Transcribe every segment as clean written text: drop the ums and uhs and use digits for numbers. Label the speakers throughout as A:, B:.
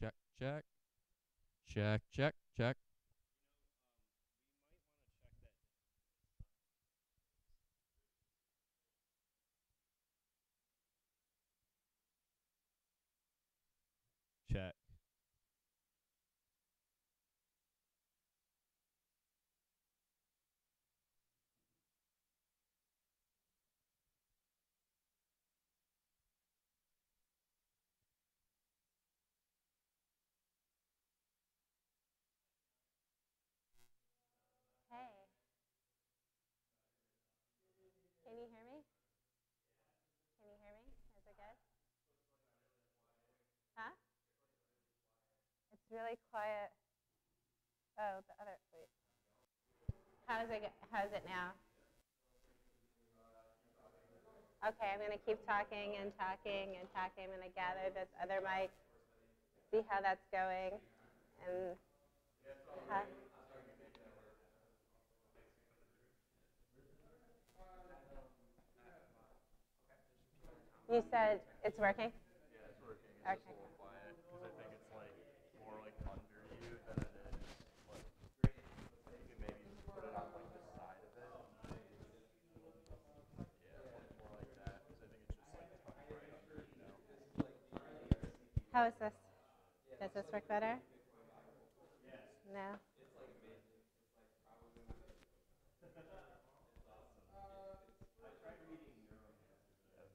A: check, check, check, check, check. Check.
B: Hey, can you hear me? Can you hear me? Is it good? Huh? It's really quiet. Oh, the other. Wait. How's it now? Okay, I'm gonna keep talking and talking and talking. I'm gonna gather this other mic, see how that's going, and how, you said it's working.
A: Yeah, it's working. It's
B: Okay.
A: just a little quiet because I think it's like more like under you than it is. Like, you can maybe put it on like the side of it. Yeah, more like that because I think it's just like tucked right under, you know.
B: How is this? Does this work better? No.
A: Yeah,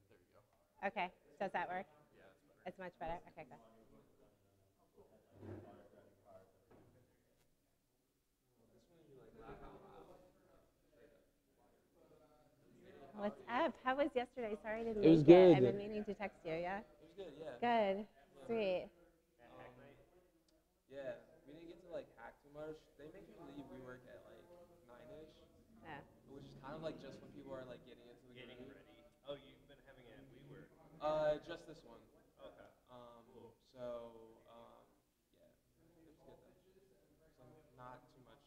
A: there you go.
B: Okay. Does that work?
A: Yeah, it's better.
B: It's much better. Okay, good. What's up? How was yesterday? Sorry I didn't
C: It was
B: make it. I've
C: good.
B: been meaning to text you. Yeah.
C: It was good, yeah.
B: Good. Sweet.
C: Yeah, we didn't get to like hack too much. They make you leave WeWork at like 9ish,
B: Yeah.
C: which is kind of like just when people are like getting into the
A: Getting
C: groove.
A: ready. Oh, you've been having it at WeWork.
C: Just this one.
A: Okay. Cool.
C: So yeah, it was good though. So not too much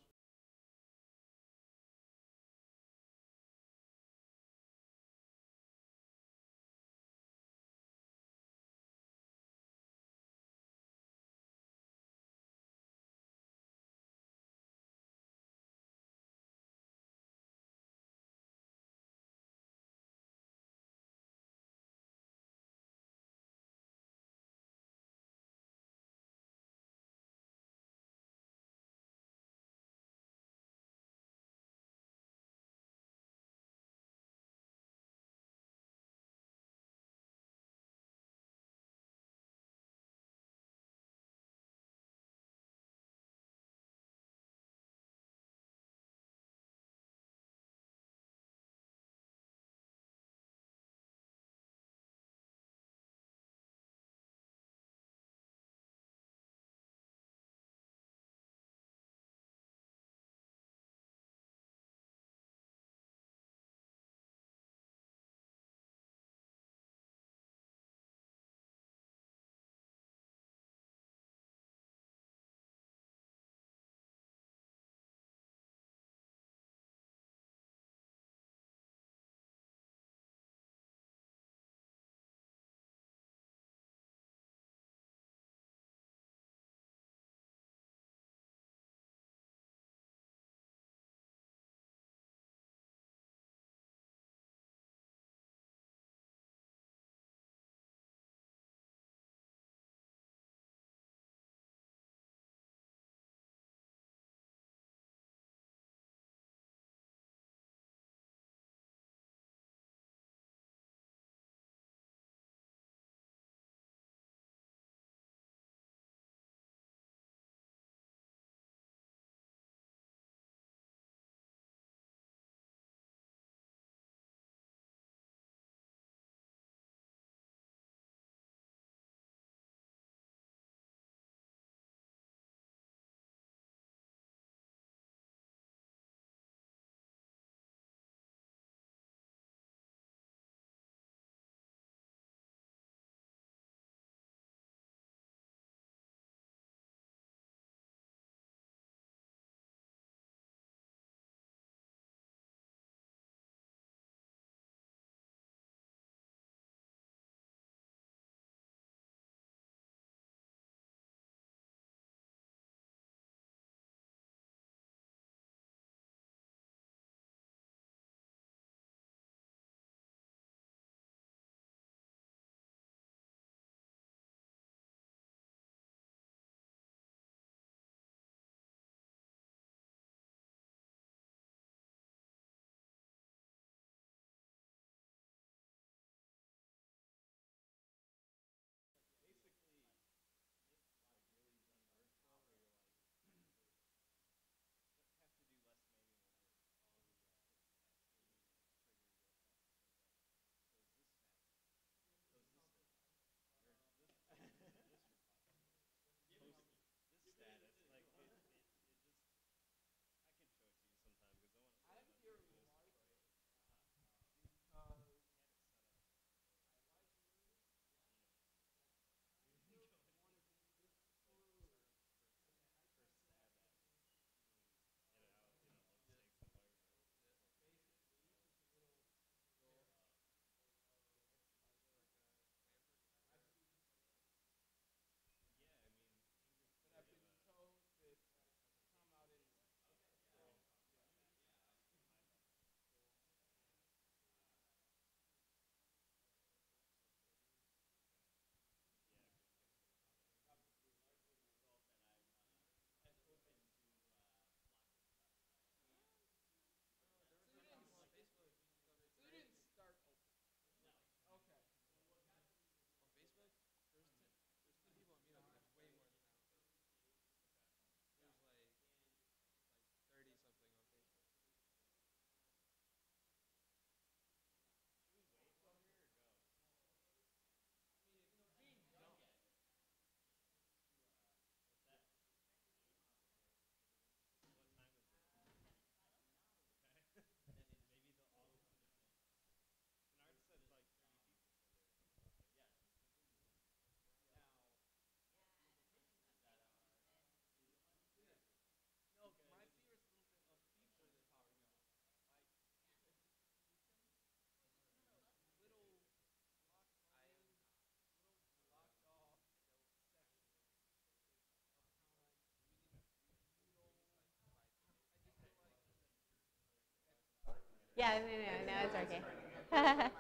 B: Yeah, no, it's working.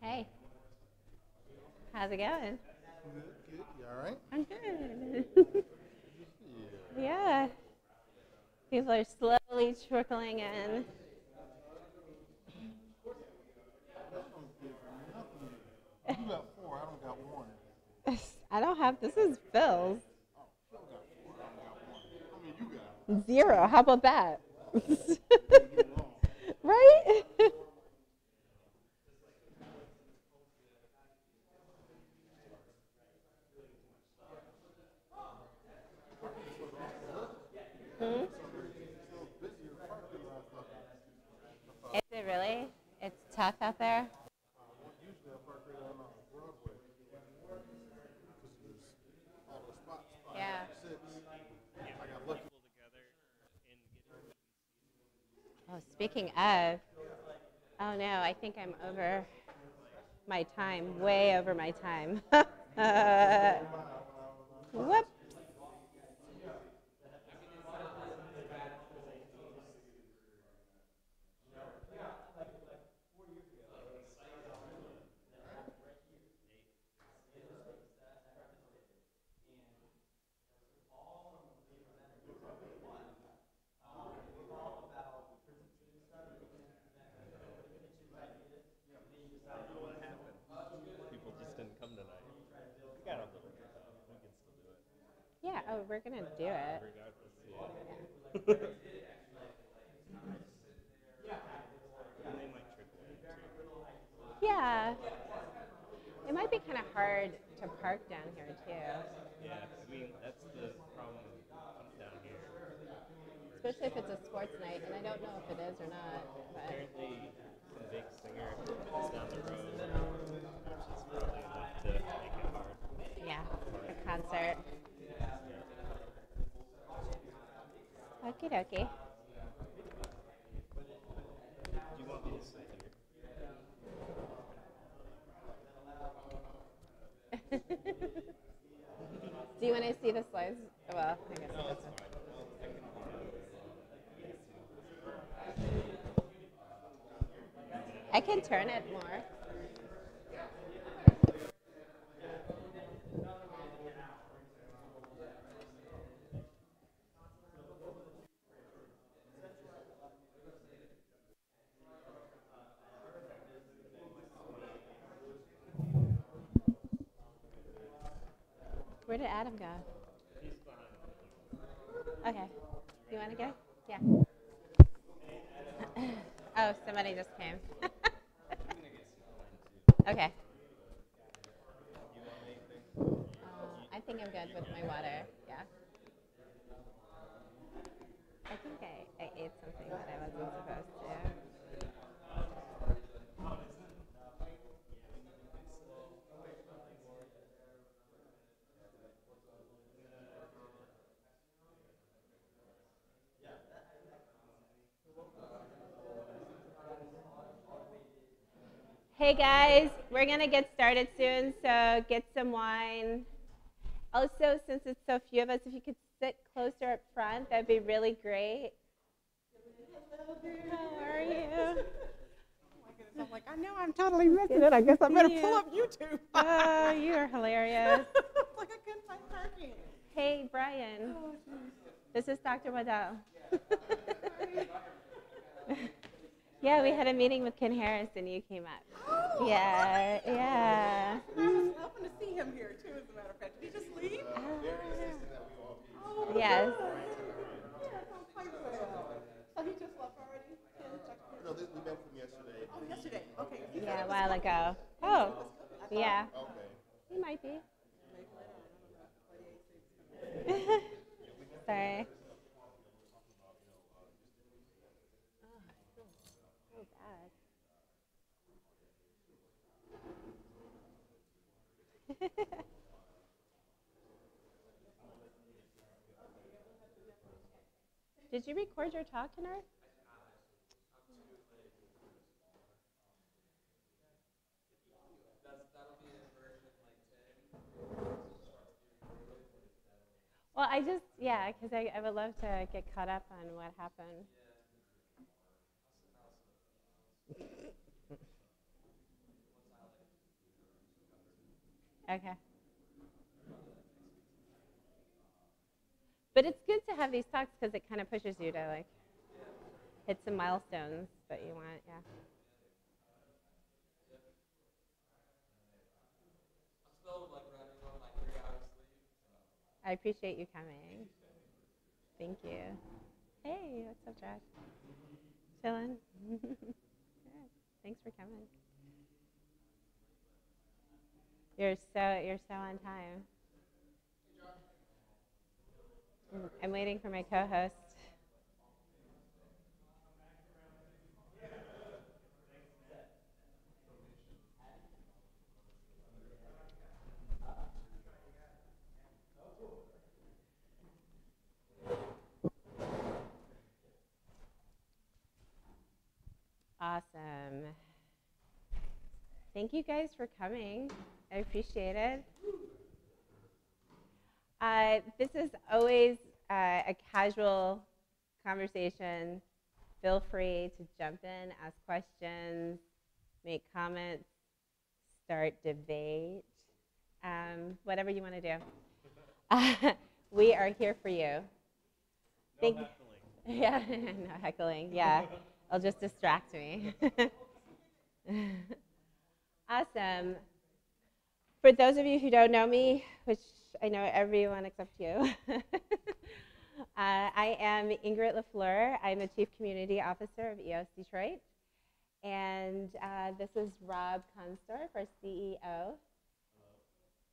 B: Hey, how's it going?
D: Good, good. You all right?
B: I'm good.
D: Yeah.
B: Yeah, people are slowly trickling in.
D: That don't give nothing. You got four. I don't got one.
B: I don't have, this is Phil's.
D: Oh, Phil got four. I don't got one. How many you got?
B: 0. How about that?
D: You wrong.
B: Right? Hmm?
D: So busy in the parking lot.
B: Is it really? It's tough out there?
D: Usually I park right on Broadway. Because there's all those spots.
B: Yeah.
D: 6. I got lucky.
B: Oh, speaking of, oh no, I think I'm over my time, way over my time. Whoop.
A: People just didn't come tonight. We got a little bit though. We can still do it.
B: Yeah, oh, we're gonna do it.
A: Regardless, yeah. And they might trickle in too.
B: Yeah. It might be kind of hard to park down here too,
A: Yeah, I mean, that's the problem when it comes down here.
B: especially if it's a sports night, and I don't know if it is or not. But
A: Apparently, some big singer is down the road, which is probably enough to make it hard.
B: yeah, a concert. Okie dokie.
A: Do you want me to sit here?
B: Do you want to see the slides? Well, I guess
A: No,
B: it
A: it's
B: doesn't.
A: fine. I can
B: I can turn it more. Where did Adam go?
A: He's behind the
B: Okay. You want to go? Yeah. Oh, somebody just came. Okay.
A: You want anything?
B: I think I'm good with my water. Yeah. I think I ate something that I wasn't supposed to. Hey guys, we're gonna get started soon, so get some wine. Also, since it's so few of us, if you could sit closer up front, that'd be really great. How are you?
E: I'm like, I know I'm totally missing it. I guess I better pull up YouTube.
B: Oh, you are hilarious.
E: It's like I couldn't find parking.
B: Hey, Brian.
E: Oh,
B: This is Dr. Waddell. Yeah, we had a meeting with Ken Harris and you came up.
E: Oh,
B: Yeah, yeah.
E: I was hoping to see him here too, as a matter of fact. Did he just leave? Oh,
B: Yes.
E: good. Yeah, that sounds quite well. So he just left already?
D: No, we met from yesterday.
E: Oh, yesterday. Okay. He said
B: Yeah,
E: it
B: a
E: was
B: while
E: good.
B: ago.
E: He
B: Oh,
E: said it was good.
B: yeah.
D: Okay.
B: He might be.
E: Maybe later on. I don't know.
B: Sorry. So bad. Did you record your talk tonight? Well, yeah, because I would love to get caught up on what happened. Okay. But it's good to have these talks because it kind of pushes you to like hit some milestones that you want, yeah. I appreciate you coming. Thank you. Hey, what's up, Josh? Chillin'? Good. Thanks for coming. You're so on time. I'm waiting for my co-host. Awesome. Thank you guys for coming. I appreciate it. This is always a casual conversation. Feel free to jump in, ask questions, make comments, start debate, whatever you want to do. We are here for you.
A: No heckling.
B: Yeah, no heckling. Yeah, it'll just distract me. Awesome. For those of you who don't know me, which I know everyone except you, I am Ingrid LaFleur. I'm the Chief Community Officer of EOS Detroit. And this is Rob Constorff, our CEO.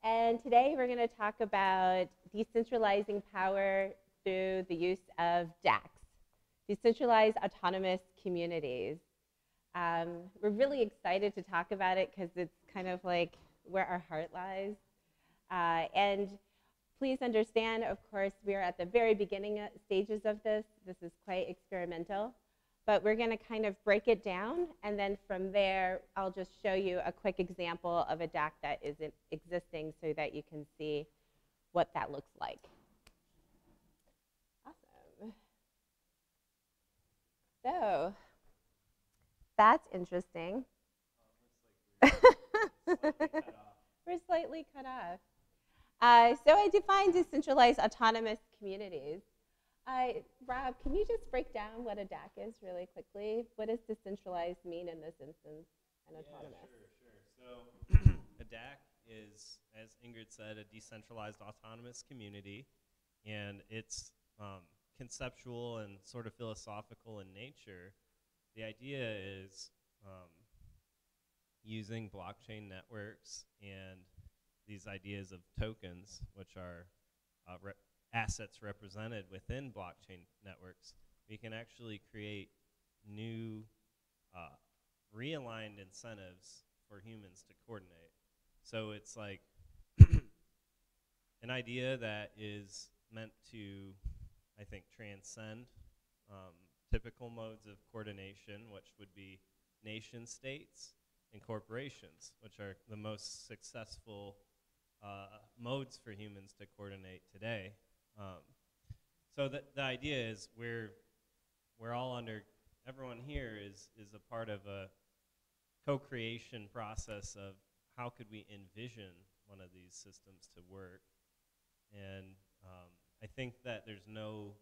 B: And today we're going to talk about decentralizing power through the use of DACs, decentralized autonomous communities. We're really excited to talk about it because it's kind of like where our heart lies. And please understand, of course, we are at the very beginning stages of this. This is quite experimental. But we're going to kind of break it down, and then from there, I'll just show you a quick example of a DAC that isn't existing so that you can see what that looks like. Awesome. So that's interesting. We're slightly cut off. So I define decentralized autonomous communities. Rob, can you just break down what a DAC is really quickly? What does decentralized mean in this instance and autonomous?
A: Sure. So a DAC is, as Ingrid said, a decentralized autonomous community, and it's conceptual and sort of philosophical in nature. The idea is using blockchain networks and these ideas of tokens, which are assets represented within blockchain networks, we can actually create new realigned incentives for humans to coordinate. So it's like an idea that is meant to, I think, transcend typical modes of coordination, which would be nation states, and corporations, which are the most successful modes for humans to coordinate today. So the idea is we're all under, everyone here is a part of a co-creation process of how could we envision one of these systems to work. And I think that there's no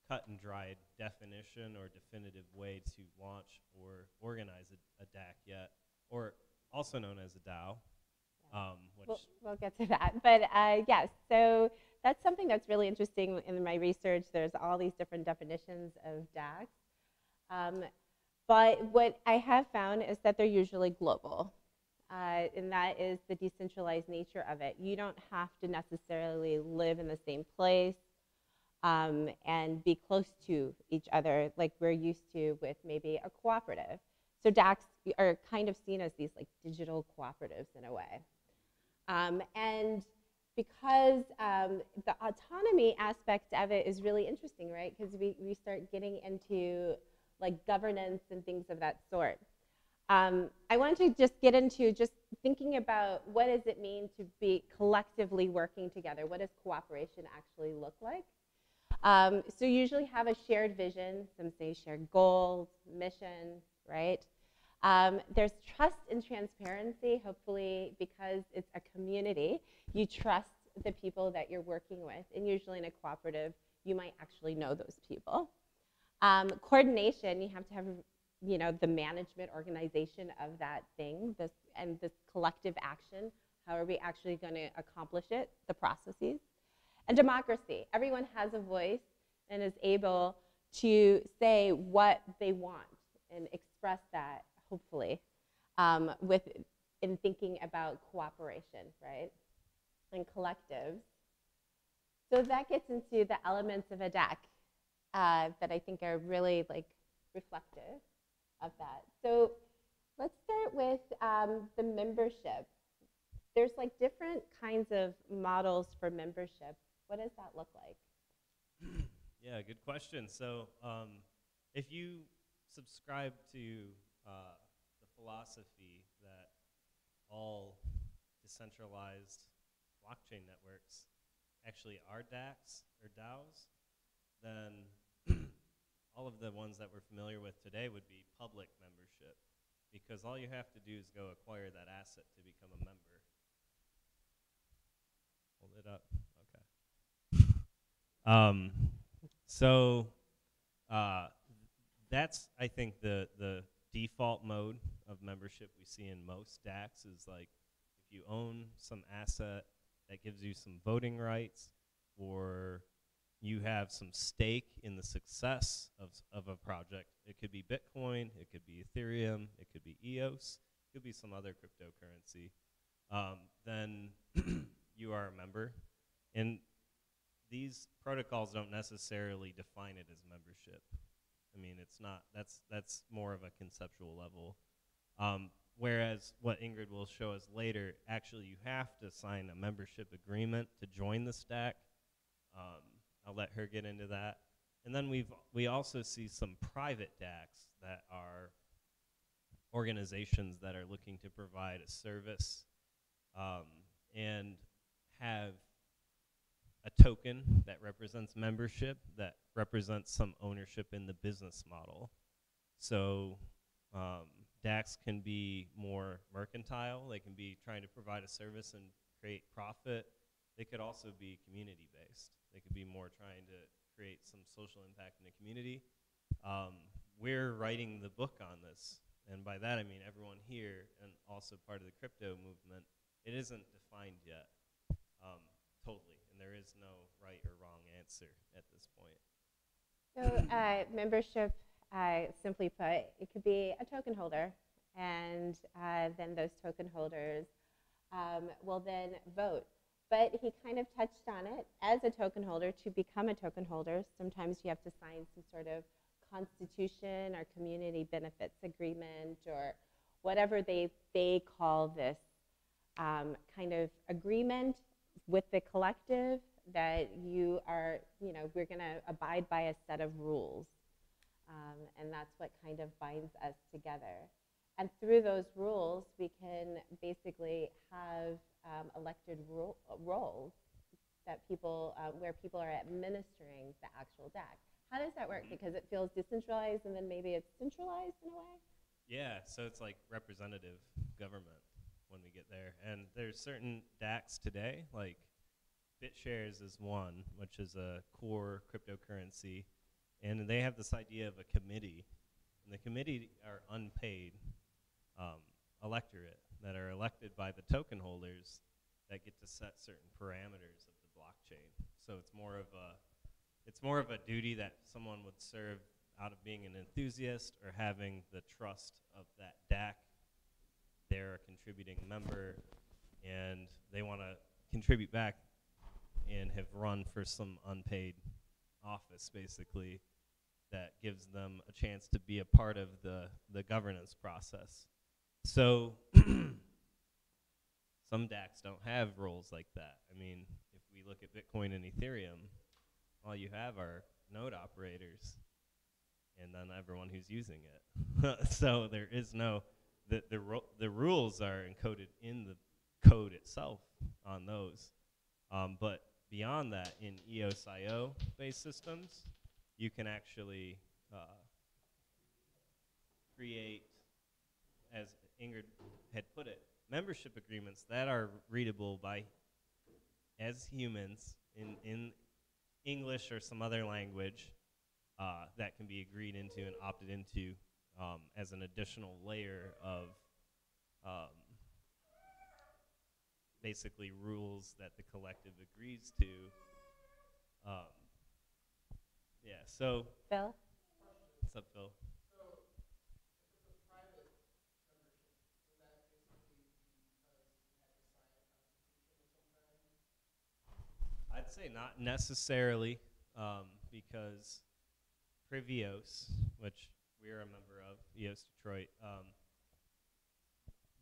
A: cut and dried definition or definitive way to launch or organize a DAC yet, or also known as a DAO.
B: We'll get to that. But yes, so that's something that's really interesting in my research. There's all these different definitions of DACs. But what I have found is that they're usually global. And that is the decentralized nature of it. You don't have to necessarily live in the same place and be close to each other like we're used to with maybe a cooperative. So DACs are kind of seen as these like digital cooperatives in a way. And because the autonomy aspect of it is really interesting, right? Because we start getting into like governance and things of that sort. I wanted to just get into just thinking about what does it mean to be collectively working together? What does cooperation actually look like? So you usually have a shared vision, some say shared goals, mission, right? There's trust and transparency, hopefully because it's a community. You trust the people that you're working with, and usually in a cooperative, you might actually know those people. Coordination, you have to have the management organization of that thing, this collective action. How are we actually going to accomplish it, the processes? And democracy, everyone has a voice and is able to say what they want and express that, hopefully, in thinking about cooperation, right, and collectives. So that gets into the elements of a DAC that I think are really like reflective of that. So let's start with the membership. There's like different kinds of models for membership. What does that look like?
A: Yeah, good question. So if you subscribe to the philosophy that all decentralized blockchain networks actually are DACs or DAOs, then all of the ones that we're familiar with today would be public membership, because all you have to do is go acquire that asset to become a member. Hold it up. Okay. So that's, I think, the default mode of membership we see in most DACs is like if you own some asset that gives you some voting rights, or you have some stake in the success of a project. It could be Bitcoin, it could be Ethereum, it could be EOS, it could be some other cryptocurrency. Then you are a member. And these protocols don't necessarily define it as membership. I mean, it's not, that's more of a conceptual level. Whereas what Ingrid will show us later, actually you have to sign a membership agreement to join the stack. I'll let her get into that. And then we also see some private DACs that are organizations that are looking to provide a service and have a token that represents membership, that represents some ownership in the business model. So DACs can be more mercantile. They can be trying to provide a service and create profit. They could also be community-based. They could be more trying to create some social impact in the community. We're writing the book on this, and by that I mean everyone here and also part of the crypto movement. It isn't defined yet totally, and there is no right or wrong answer at this point.
B: So membership, simply put, it could be a token holder, and then those token holders will then vote. But he kind of touched on it. As a token holder, to become a token holder, sometimes you have to sign some sort of constitution or community benefits agreement or whatever they call this kind of agreement with the collective that you are, we're going to abide by a set of rules. And that's what kind of binds us together. And through those rules, we can basically have elected roles that people, where people are administering the actual deck. How does that work? Because it feels decentralized, and then maybe it's centralized in a way.
A: Yeah, so it's like representative government when we get there. And there's certain DACs today, like BitShares is one, which is a core cryptocurrency. And they have this idea of a committee. And the committee are unpaid electorate that are elected by the token holders that get to set certain parameters of the blockchain. So it's more of a duty that someone would serve out of being an enthusiast or having the trust of that DAC. They're a contributing member, and they want to contribute back and have run for some unpaid office, basically, that gives them a chance to be a part of the governance process. So some DACs don't have roles like that. I mean, if we look at Bitcoin and Ethereum, all you have are node operators and then everyone who's using it. So there is no, the rules are encoded in the code itself on those. But beyond that, in EOS IO based systems, you can actually create, as Ingrid had put it, membership agreements that are readable by, as humans, in English or some other language, that can be agreed into and opted into as an additional layer of basically rules that the collective agrees to. Yeah, so.
B: Phil?
A: What's up, Phil? I'd say not necessarily, because Previos, which we're a member of, EOS Detroit,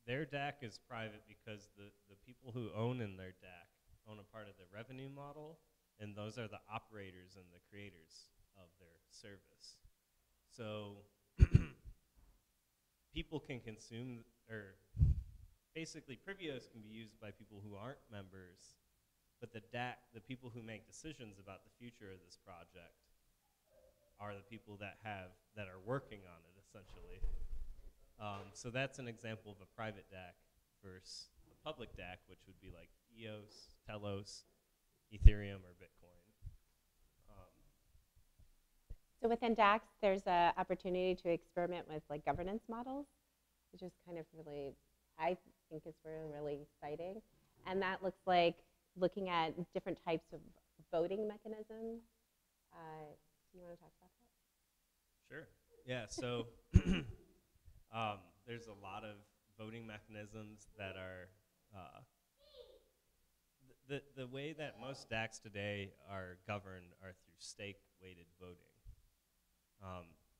A: their DAC is private because the people who own in their DAC own a part of the revenue model, and those are the operators and the creators of their service. So people can consume, or basically Previos can be used by people who aren't members, but the DAC, the people who make decisions about the future of this project, are the people that are working on it, essentially. So that's an example of a private DAC versus a public DAC, which would be like EOS, Telos, Ethereum, or Bitcoin.
B: So within DAX, there's an opportunity to experiment with like governance models, which is kind of really, I think is really exciting. And that looks like looking at different types of voting mechanisms. Do you want to talk about that?
A: Sure. Yeah, so there's a lot of voting mechanisms that are, the way that most DACs today are governed are through stake-weighted voting.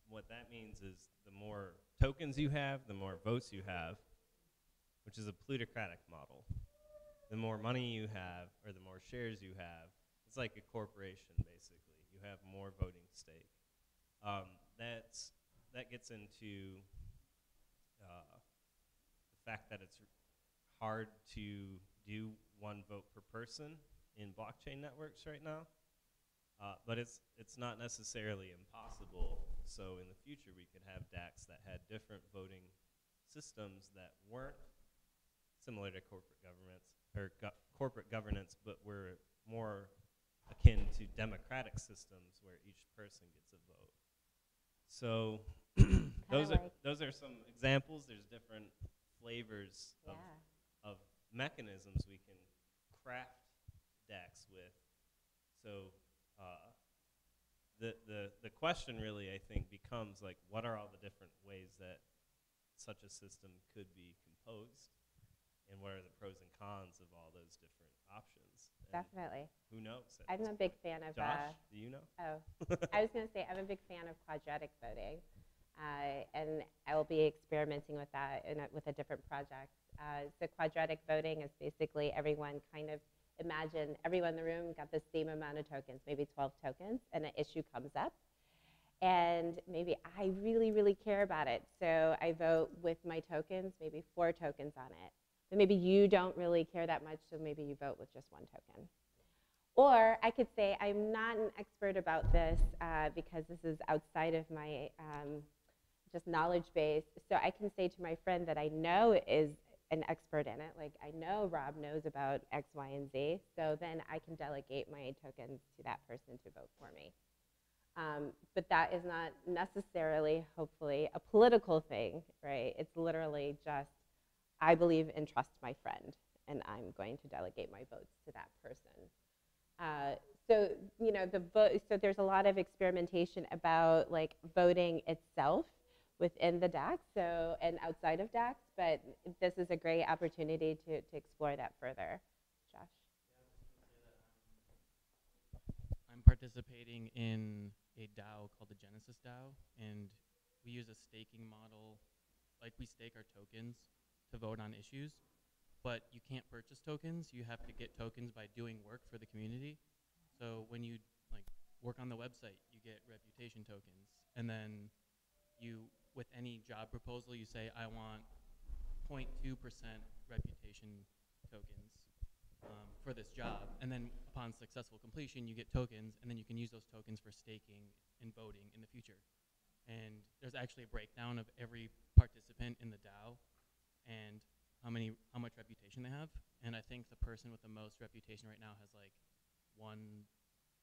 A: What that means is the more tokens you have, the more votes you have, which is a plutocratic model. The more money you have, or the more shares you have, it's like a corporation, basically. You have more voting stake. That gets into the fact that it's hard to do one vote per person in blockchain networks right now. But it's not necessarily impossible. So in the future, we could have DACs that had different voting systems that weren't similar to corporate governments or corporate governance, but were more akin to democratic systems where each person gets a vote. So those are some examples. There's different flavors of mechanisms we can craft DACs with. So the question really, I think, becomes like, what are all the different ways that such a system could be composed, and what are the pros and cons of all those different options? And
B: Definitely.
A: who knows?
B: I'm a big fan of.
A: Josh, do you know?
B: Oh, I was going to say I'm a big fan of quadratic voting, and I will be experimenting with that with a different project. So quadratic voting is basically everyone kind of imagine everyone in the room got the same amount of tokens, maybe 12 tokens, and an issue comes up. and maybe I really, really care about it. So I vote with my tokens, maybe 4 tokens on it. But maybe you don't really care that much, so maybe you vote with just 1 token. Or I could say I'm not an expert about this because this is outside of my just knowledge base. So I can say to my friend that I know is an expert in it, like I know Rob knows about X, Y, and Z. So then I can delegate my tokens to that person to vote for me. But that is not necessarily, hopefully, a political thing, right? It's literally just, I believe and trust my friend, and I'm going to delegate my votes to that person. So you know, so there's a lot of experimentation about like voting itself within the DAX, so and outside of DAX, but this is a great opportunity to explore that further. Josh?
F: I'm participating in a DAO called the Genesis DAO, and we use a staking model. Like we stake our tokens to vote on issues, but you can't purchase tokens. You have to get tokens by doing work for the community. So when you like work on the website, you get reputation tokens, and then you, with any job proposal, you say I want 0.2% reputation tokens for this job, and then upon successful completion, you get tokens, and then you can use those tokens for staking and voting in the future. And there's actually a breakdown of every participant in the DAO and how much reputation they have. And I think the person with the most reputation right now has like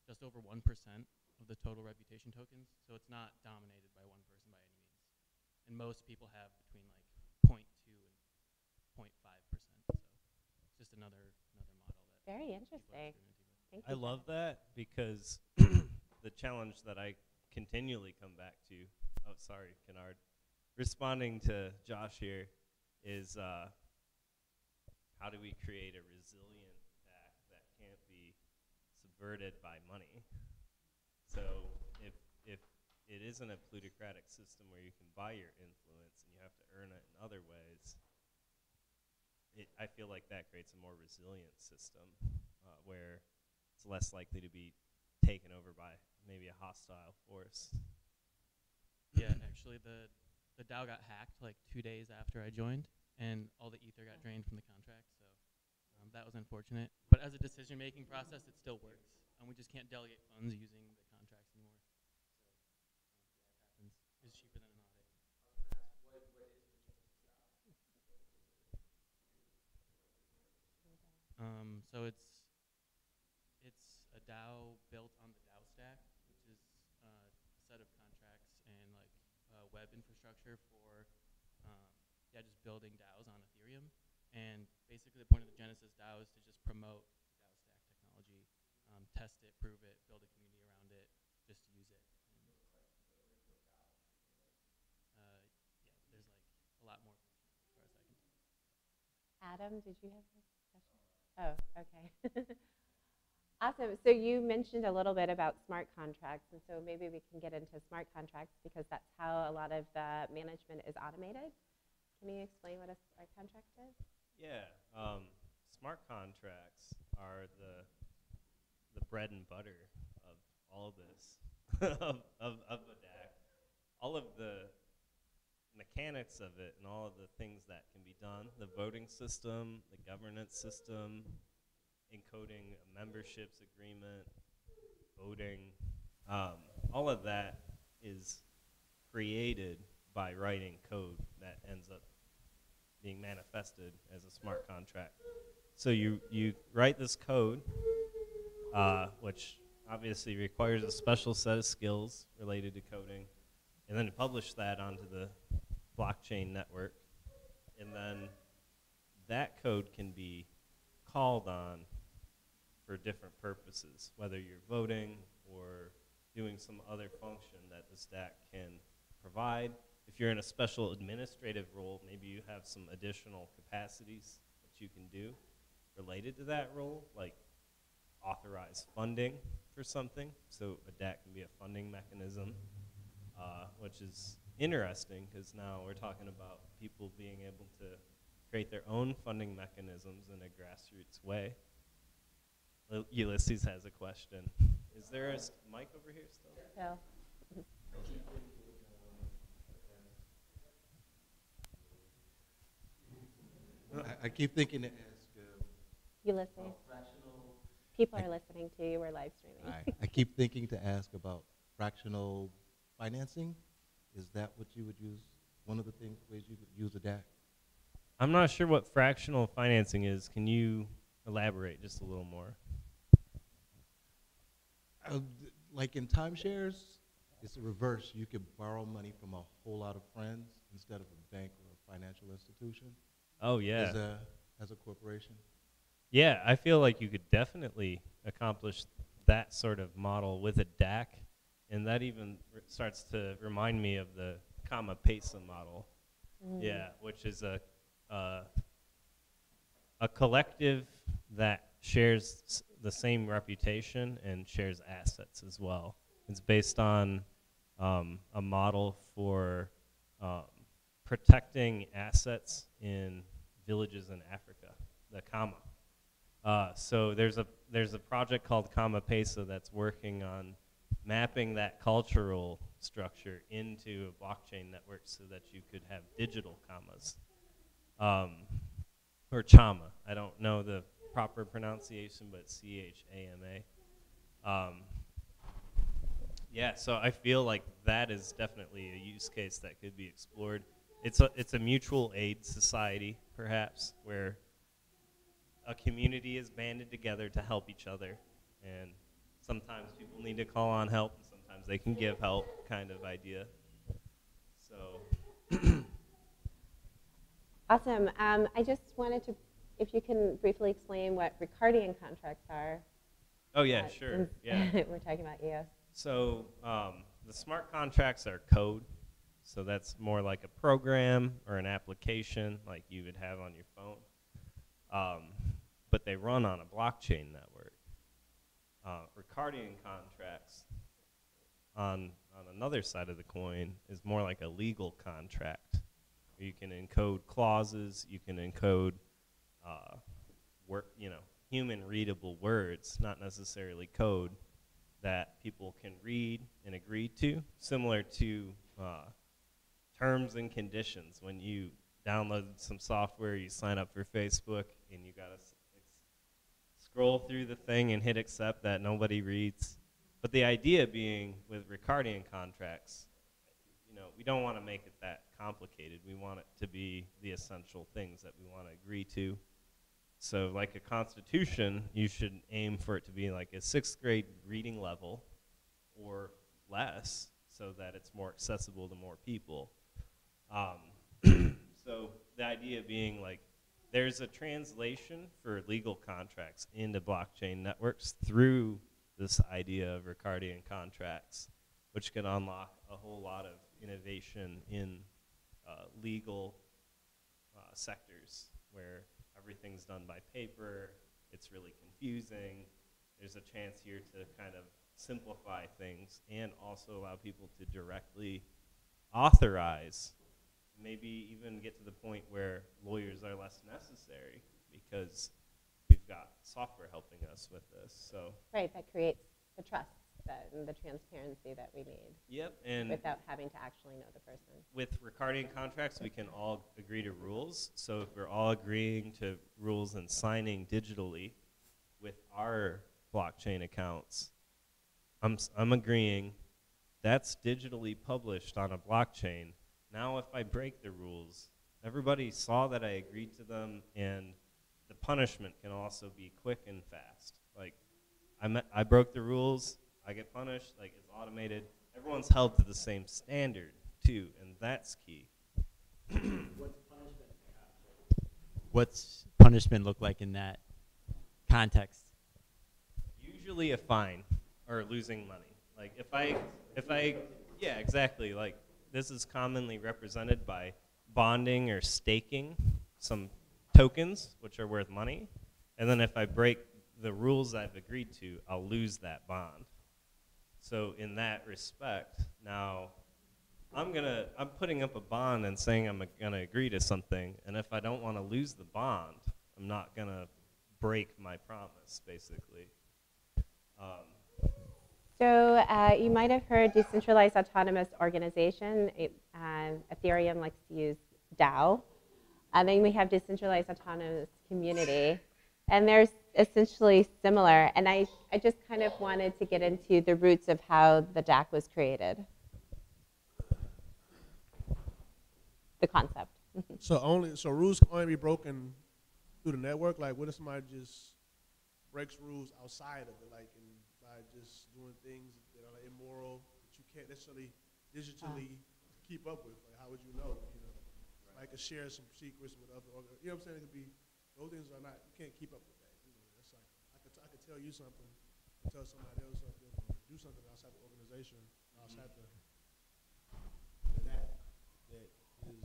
F: just over 1% of the total reputation tokens. So it's not dominated by one person by any means. And most people have between like 0.2 and 0.5%. So it's just another model that
B: Very
F: people are
B: interesting.
F: experimenting with.
B: Thank you.
A: I love that because the challenge that I continually come back to, oh, sorry, Kennard, responding to Josh here is how do we create a resilient DAC that can't be subverted by money? So if it isn't a plutocratic system where you can buy your influence and you have to earn it in other ways, I feel like that creates a more resilient system where it's less likely to be taken over by maybe a hostile force.
F: Yeah, actually the DAO got hacked like 2 days after I joined, and all the ether got drained from the contract, so that was unfortunate. But as a decision-making process, it still works. We just can't delegate funds using the contracts anymore. So yeah, it happens. It's cheaper than an audit. So it's a DAO built on the DAO stack, which is a set of contracts and like web infrastructure for just building DAOs on Ethereum. And basically, the point of the Genesis DAO is to just promote DAO stack technology, test it, prove it, build a community around it, just use it. And, there's like a lot more functions as far as I can tell.
B: Adam, did you have a question? Oh, okay. Awesome. So you mentioned a little bit about smart contracts, and so maybe we can get into smart contracts because that's how a lot of the management is automated. Can you explain what a smart contract is?
A: Yeah, smart contracts are the bread and butter of all of this, of a DAC. All of the mechanics of it and all of the things that can be done, the voting system, the governance system, encoding a memberships agreement, voting, all of that is created by writing code that ends up being manifested as a smart contract. So you write this code, which obviously requires a special set of skills related to coding, and then you publish that onto the blockchain network, and then that code can be called on for different purposes, whether you're voting or doing some other function that the stack can provide. If you're in a special administrative role, maybe you have some additional capacities that you can do related to that role, like authorize funding for something. So a DAC can be a funding mechanism, which is interesting because now we're talking about people being able to create their own funding mechanisms in a grassroots way. Ulysses has a question. Is there a mic over here still?
B: Phil.
G: I keep thinking to ask.
B: You listening? People are listening to you. We're live streaming.
G: I keep thinking to ask about fractional financing. Is that what you would use? One of the ways you would use a DAC?
A: I'm not sure what fractional financing is. Can you elaborate just a little more?
G: Like in timeshares, it's a reverse. You can borrow money from a whole lot of friends instead of a bank or a financial institution.
A: Oh, yeah.
G: As a corporation.
A: Yeah, I feel like you could definitely accomplish that sort of model with a DAC, and that even starts to remind me of the comma pesa model. Yeah, which is a collective that shares the same reputation and shares assets as well. It's based on a model for protecting assets in villages in Africa, the comma. So there's a project called Comma Pesa that's working on mapping that cultural structure into a blockchain network so that you could have digital commas, or chama. I don't know the proper pronunciation, but CHAMA. Yeah, so I feel like that is definitely a use case that could be explored. It's a mutual aid society, perhaps, where a community is banded together to help each other, and sometimes people need to call on help, and sometimes they can give help, kind of idea. So,
B: Awesome. I just wanted to, if you can briefly explain what Ricardian contracts are.
A: oh yeah, sure, yeah.
B: We're talking about EOS.
A: So the smart contracts are code, so that's more like a program or an application like you would have on your phone. But they run on a blockchain network. Ricardian contracts, on another side of the coin, is more like a legal contract. You can encode clauses, you can encode human readable words, not necessarily code, that people can read and agree to, similar to terms and conditions. When you download some software, you sign up for Facebook, and you gotta scroll through the thing and hit accept that nobody reads. But the idea being with Ricardian contracts, we don't want to make it that complicated. We want it to be the essential things that we want to agree to. So like a constitution, you should aim for it to be like a 6th grade reading level or less, so that it's more accessible to more people. So the idea being, like, there's a translation for legal contracts into blockchain networks through this idea of Ricardian contracts, which can unlock a whole lot of innovation in legal sectors where everything's done by paper, it's really confusing. There's a chance here to kind of simplify things and also allow people to directly authorize, maybe even get to the point where lawyers are less necessary because we've got software helping us with this. So
B: Right, that creates the trust and the transparency that we need.
A: Yep, and
B: without having to actually know the person.
A: With Ricardian contracts, we can all agree to rules. So if we're all agreeing to rules and signing digitally with our blockchain accounts, I'm agreeing that's digitally published on a blockchain. Now if I break the rules, everybody saw that I agreed to them, and the punishment can also be quick and fast. Like, I broke the rules, I get punished, like, it's automated. Everyone's held to the same standard, too, and that's key.
H: What's punishment look like in that context?
A: Usually a fine or losing money. Like, if I, yeah, exactly. Like, this is commonly represented by bonding or staking some tokens, which are worth money. And then if I break the rules I've agreed to, I'll lose that bond. So in that respect, now I'm putting up a bond and saying I'm gonna agree to something, and if I don't want to lose the bond, I'm not gonna break my promise, basically.
B: So you might have heard decentralized autonomous organization. Ethereum likes to use DAO. And then we have decentralized autonomous community. And they're essentially similar. And I just kind of wanted to get into the roots of how the DAC was created. The concept.
D: So rules can only be broken through the network. Like, what if somebody just breaks rules outside of it, like by just doing things that are immoral that you can't necessarily digitally keep up with? Like, how would you know? Like, share some secrets with other. You know what I'm saying? It could be those things are not. You can't keep up with that. That's like I could tell you something, tell somebody else something, or do something outside the organization, outside that is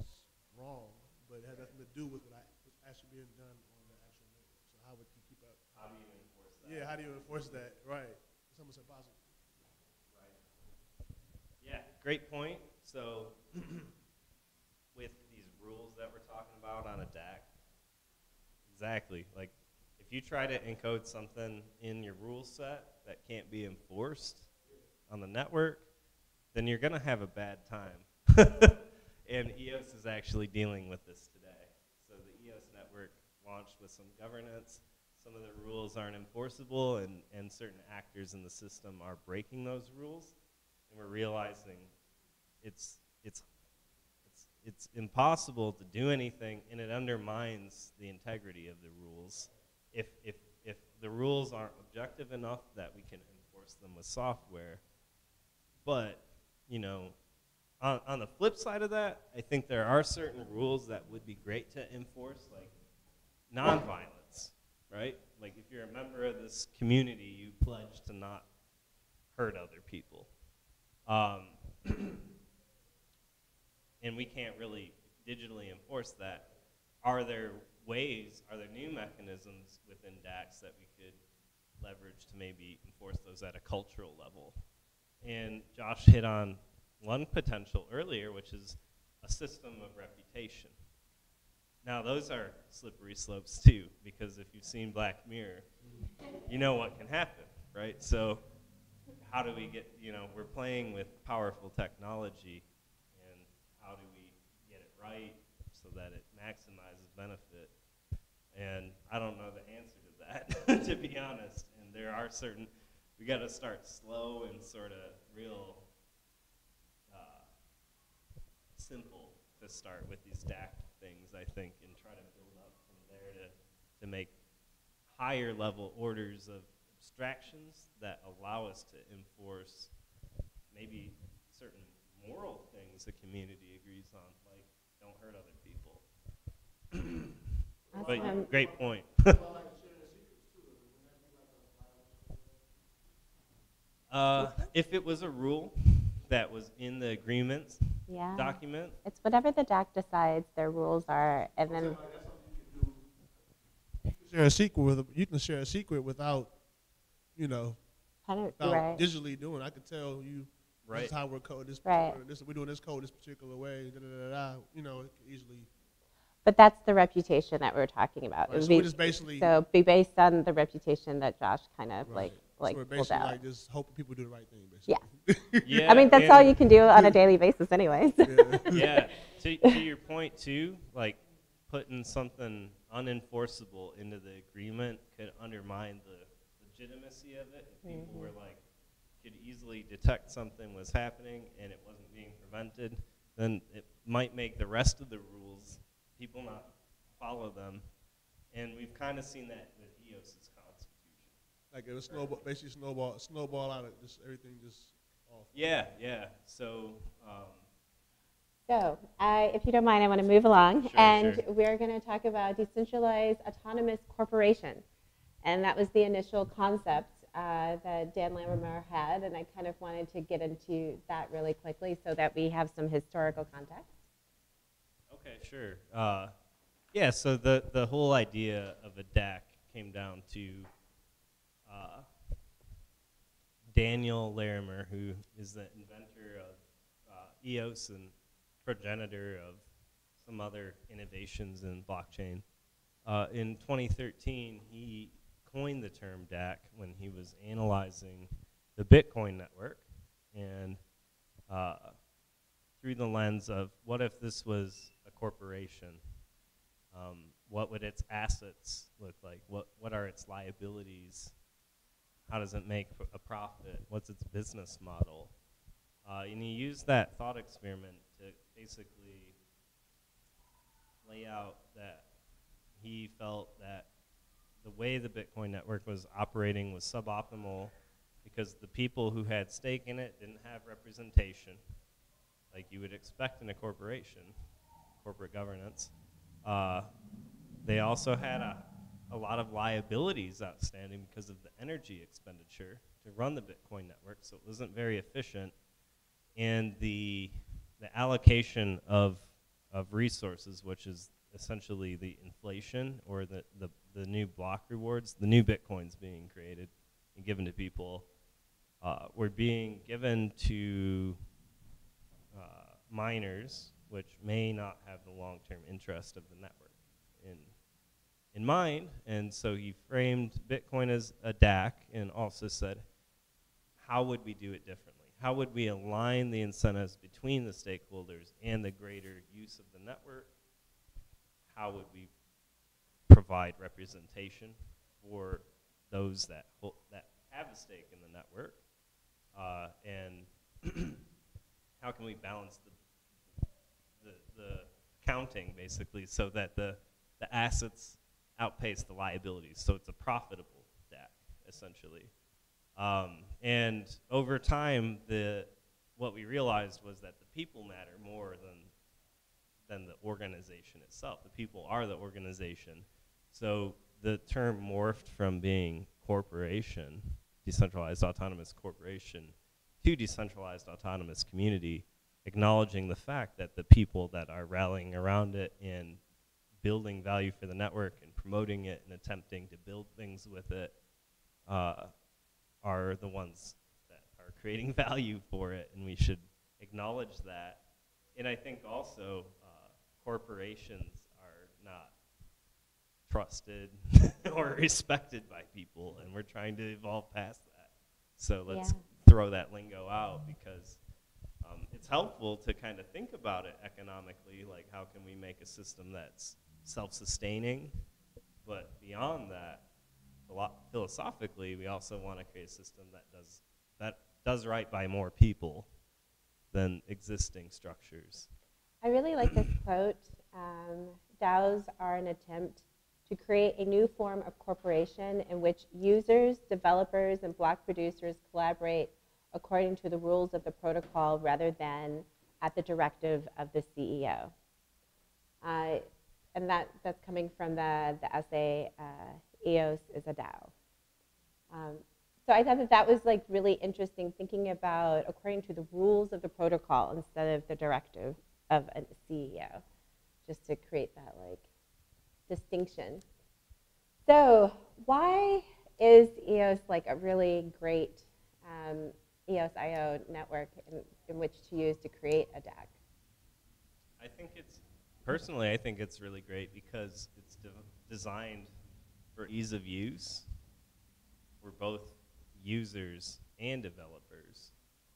D: wrong, but it has nothing to do with what's actually being done on the actual network. So how would you keep up?
A: How do you enforce that?
D: Yeah, how do you enforce that? Right. It's almost impossible.
A: Right. Yeah, great point. So with these rules that we're talking about on a DAC, exactly. Like, if you try to encode something in your rule set that can't be enforced on the network, then you're going to have a bad time. And EOS is actually dealing with this today. So the EOS network launched with some governance. Some of the rules aren't enforceable, and certain actors in the system are breaking those rules. And we're realizing it's impossible to do anything, and it undermines the integrity of the rules if the rules aren't objective enough that we can enforce them with software. But, you know, on the flip side of that, I think there are certain rules that would be great to enforce, like nonviolence, right? Like, if you're a member of this community, you pledge to not hurt other people. And we can't really digitally enforce that. Are there new mechanisms within DACs that we could leverage to maybe enforce those at a cultural level? And Josh hit on one potential earlier, which is a system of reputation. Now, those are slippery slopes too, because if you've seen Black Mirror, you know what can happen, right? So how do we get, we're playing with powerful technology, and how do we get it right so that it maximizes benefit? And I don't know the answer to that, to be honest. And there are we got to start slow and sort of real simple to start with these DAC things, I think, and try to build up from there to make higher level orders of abstractions that allow us to enforce maybe certain moral things the community agrees on, like don't hurt other people. But great point. If it was a rule that was in the agreement document.
B: It's whatever the DAC decides their rules are, and then
D: share a secret with you can share a secret without, without digitally doing. I could tell you, this is how we're coding this. We're doing this code this particular way. It could easily.
B: But that's the reputation that we're talking about.
D: Right, so we're just basically
B: be based on the reputation that Josh kind of like
D: so we're basically
B: pulled out.
D: Like just hoping people do the right thing, basically.
B: Yeah. I mean, that's all you can do on a daily basis, anyways.
A: Yeah. To your point too, like putting something unenforceable into the agreement could undermine the legitimacy of it. If people were like could easily detect something was happening and it wasn't being prevented, then it might make the rest of the rules people not follow them. And we've kind of seen that with EOS's constitution.
D: Like it was snowball out of just everything just off.
A: Yeah. So.
B: So, if you don't mind, I want to move along,
A: Sure.
B: We're going to talk about decentralized autonomous corporation, and that was the initial concept that Dan Lammermoor had, and I kind of wanted to get into that really quickly so that we have some historical context.
A: Okay, sure. So the whole idea of a DAC came down to Daniel Larimer, who is the inventor of EOS and progenitor of some other innovations in blockchain. In 2013, he coined the term DAC when he was analyzing the the Bitcoin network, and through the lens of what if this was a corporation? What would its assets look like? What are its liabilities? How does it make a profit? What's its business model? And he used that thought experiment to basically lay out that he felt that the way the Bitcoin network was operating was suboptimal because the people who had stake in it didn't have representation, like you would expect in a corporation, corporate governance. They also had a lot of liabilities outstanding because of the energy expenditure to run the Bitcoin network, so it wasn't very efficient. And the allocation of resources, which is essentially the inflation or the new block rewards, the new Bitcoins being created and given to people, were being given to miners, which may not have the long-term interest of the network in mind. And so he framed Bitcoin as a DAC and also said, how would we do it differently? How would we align the incentives between the stakeholders and the greater use of the network? How would we provide representation for those that have a stake in the network? And how can we balance the counting, basically, so that the assets outpace the liabilities, so it's a profitable DAC, essentially. And over time, what we realized was that the people matter more than the organization itself. The people are the organization. So the term morphed from being corporation, decentralized autonomous corporation, to decentralized autonomous community, acknowledging the fact that the people that are rallying around it and building value for the network and promoting it and attempting to build things with it are the ones that are creating value for it, and we should acknowledge that. And I think also corporations are not trusted or respected by people, and we're trying to evolve past that. So let's throw that lingo out, because it's helpful to kind of think about it economically, like how can we make a system that's self-sustaining, but beyond that, philosophically, we also want to create a system that does right by more people than existing structures.
B: I really like this quote. DAOs are an attempt to create a new form of corporation in which users, developers, and block producers collaborate according to the rules of the protocol rather than at the directive of the CEO. And that's coming from the essay, EOS is a DAO. So I thought that was like really interesting, thinking about according to the rules of the protocol instead of the directive of a CEO, just to create that like distinction. So why is EOS like a really great EOS.io network in which to use to create a DAC?
A: Personally, I think it's really great because it's designed for ease of use. We're both users and developers.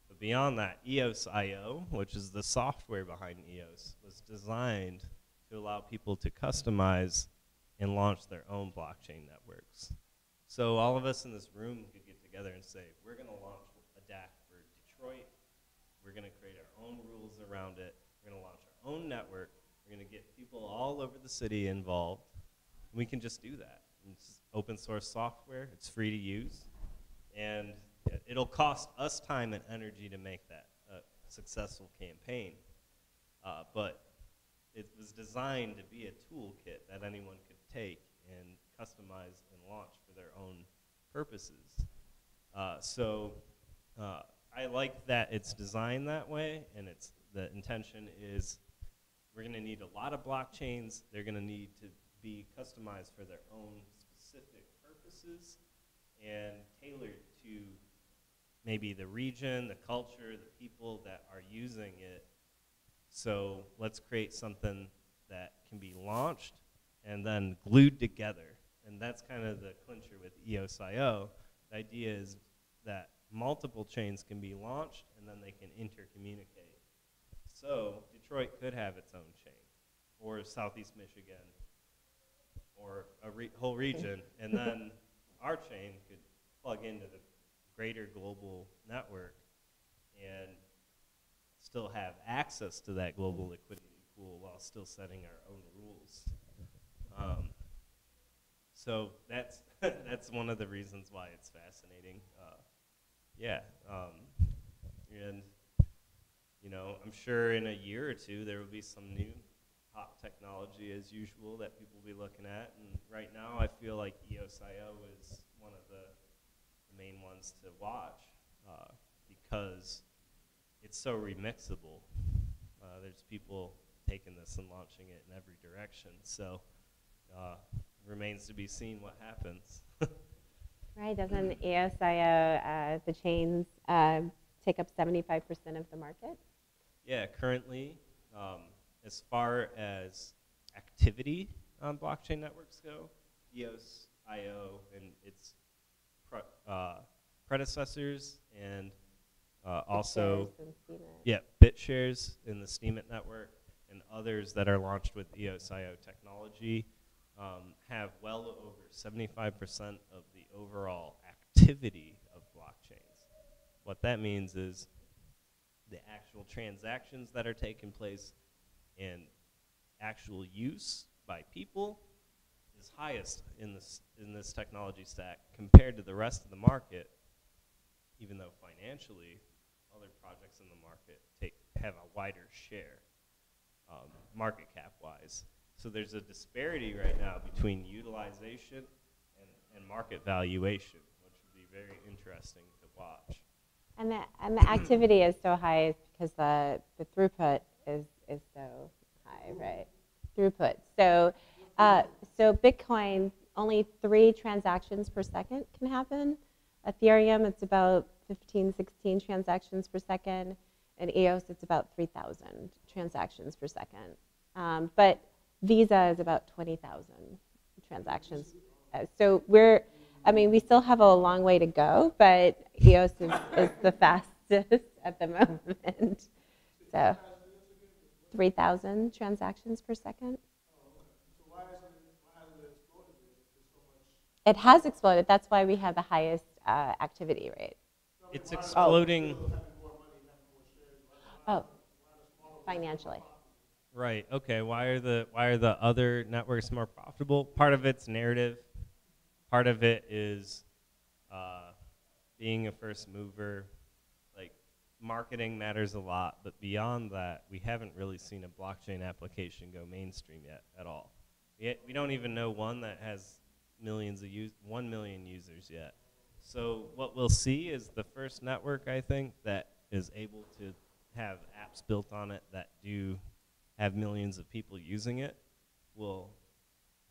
A: But beyond that, EOS.io, which is the software behind EOS, was designed to allow people to customize and launch their own blockchain networks. So all of us in this room could get together and say, we're going to launch a DAC for Detroit. We're going to create our own rules around it. We're going to launch our own network. We're going to get people all over the city involved. We can just do that. It's open source software. It's free to use. And it'll cost us time and energy to make that a successful campaign. But it was designed to be a toolkit that anyone could take and customize and launch for their own purposes. I like that it's designed that way, and the intention is we're going to need a lot of blockchains. They're going to need to be customized for their own specific purposes and tailored to maybe the region, the culture, the people that are using it. So let's create something that can be launched and then glued together. And that's kind of the clincher with EOS.io. The idea is that multiple chains can be launched, and then they can intercommunicate. So Detroit could have its own chain, or Southeast Michigan, or a whole region, and then our chain could plug into the greater global network and still have access to that global liquidity pool while still setting our own rules. So that's that's one of the reasons why it's fascinating. And you know, I'm sure in a year or two there will be some new hot technology as usual that people will be looking at. And right now, I feel like EOS.IO is one of the main ones to watch because it's so remixable. There's people taking this and launching it in every direction. So remains to be seen what happens.
B: Right, doesn't EOS.IO, the chains, take up 75% of the market?
A: Yeah, currently, as far as activity on blockchain networks go, EOS.IO and its predecessors and also BitShares in the Steemit network and others that are launched with EOS.IO technology have well over 75% of the overall activity of blockchains. What that means is the actual transactions that are taking place and actual use by people is highest in this technology stack compared to the rest of the market, even though financially other projects in the market have a wider share, market cap wise. So there's a disparity right now between utilization and market valuation, which would be very interesting to watch.
B: And the activity is so high because the throughput is so high, right? Throughput. So Bitcoin, only 3 transactions per second can happen. Ethereum, it's about 15, 16 transactions per second. And EOS, it's about 3,000 transactions per second. But Visa is about 20,000 transactions. So we still have a long way to go, but EOS is the fastest at the moment. So 3,000 transactions per second.
D: So why hasn't it exploded then? There's so much.
B: It has exploded. That's why we have the highest activity rate.
A: It's exploding.
D: Having more money, having more shares.
B: Oh, financially.
A: Right. Okay. Why are the other networks more profitable? Part of it's narrative. Part of it is being a first mover. Like marketing matters a lot, but beyond that, we haven't really seen a blockchain application go mainstream yet at all. We don't even know one that has 1 million users yet. So what we'll see is the first network, I think, that is able to have apps built on it that do have millions of people using it will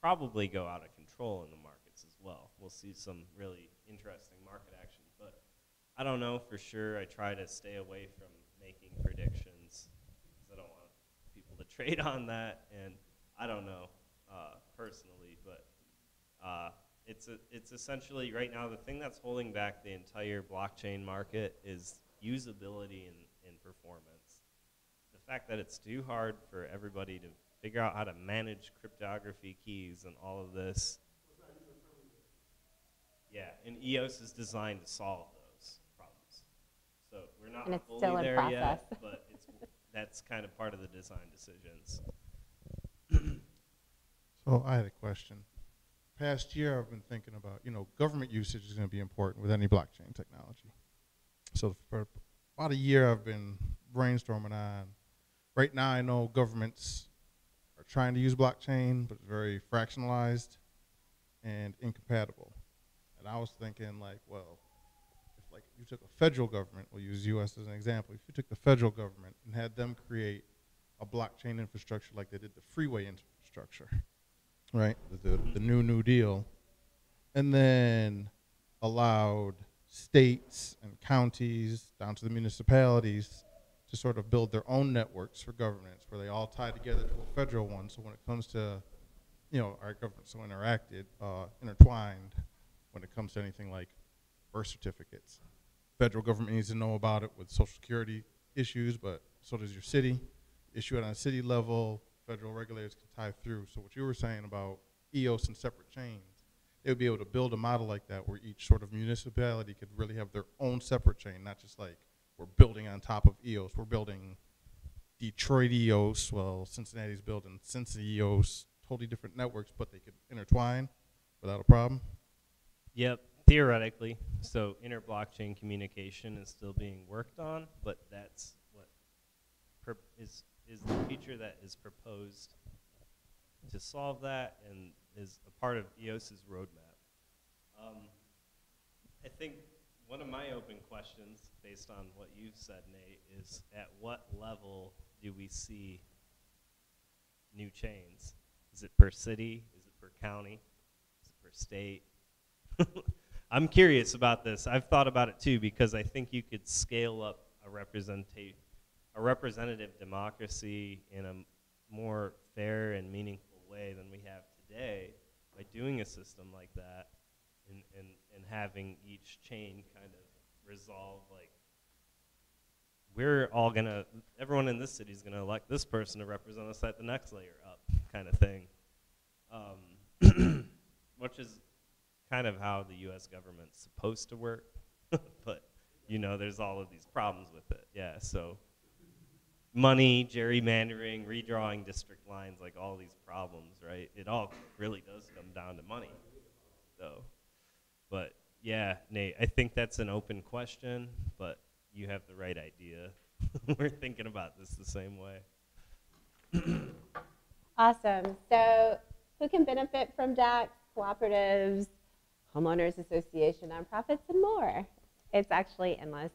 A: probably go out of control in the markets as well. We'll see some really interesting market action, but I don't know for sure. I try to stay away from making predictions because I don't want people to trade on that, and I don't know personally, but it's essentially right now the thing that's holding back the entire blockchain market is usability and performance. The fact that it's too hard for everybody to figure out how to manage cryptography keys and all of this. Yeah, and EOS is designed to solve those problems. So we're not
B: And it's
A: fully
B: still in
A: there
B: process.
A: yet, but that's kind of part of the design decisions.
I: So I had a question. Past year, I've been thinking about, government usage is going to be important with any blockchain technology. So for about a year, I've been brainstorming on. Right now, I know governments are trying to use blockchain, but it's very fractionalized and incompatible. And I was thinking, if you took a federal government, we'll use U.S. as an example. If you took the federal government and had them create a blockchain infrastructure like they did the freeway infrastructure, right? The New Deal, and then allowed states and counties down to the municipalities to sort of build their own networks for governance where they all tie together to a federal one. So when it comes to, our government's so intertwined when it comes to anything like birth certificates federal government needs to know about it with Social Security issues, but so does your city. Issue it on a city level, federal regulators can tie through. So what you were saying about EOS and separate chains, they would be able to build a model like that where each sort of municipality could really have their own separate chain, not just like we're building on top of EOS. We're building Detroit EOS, well, Cincinnati's building Cincinnati EOS, totally different networks, but they could intertwine without a problem.
A: Yep, theoretically. So inter-blockchain communication is still being worked on, but that's what is the feature that is proposed to solve that and is a part of EOS's roadmap. I think one of my open questions, based on what you've said, Nate, is at what level do we see new chains? Is it per city? Is it per county? Is it per state? I'm curious about this. I've thought about it too, because I think you could scale up a representative democracy in a more fair and meaningful way than we have today by doing a system like that and having each chain kind of resolve, like, everyone in this city is gonna elect this person to represent us at the next layer up kind of thing. Which is kind of how the US government's supposed to work, but you know, there's all of these problems with it. Yeah, so money, gerrymandering, redrawing district lines, like all these problems, right? It all really does come down to money. So, but yeah, Nate, I think that's an open question, but you have the right idea. We're thinking about this the same way.
B: Awesome. So who can benefit from DACs? Cooperatives, homeowners association, nonprofits, and more. It's actually endless.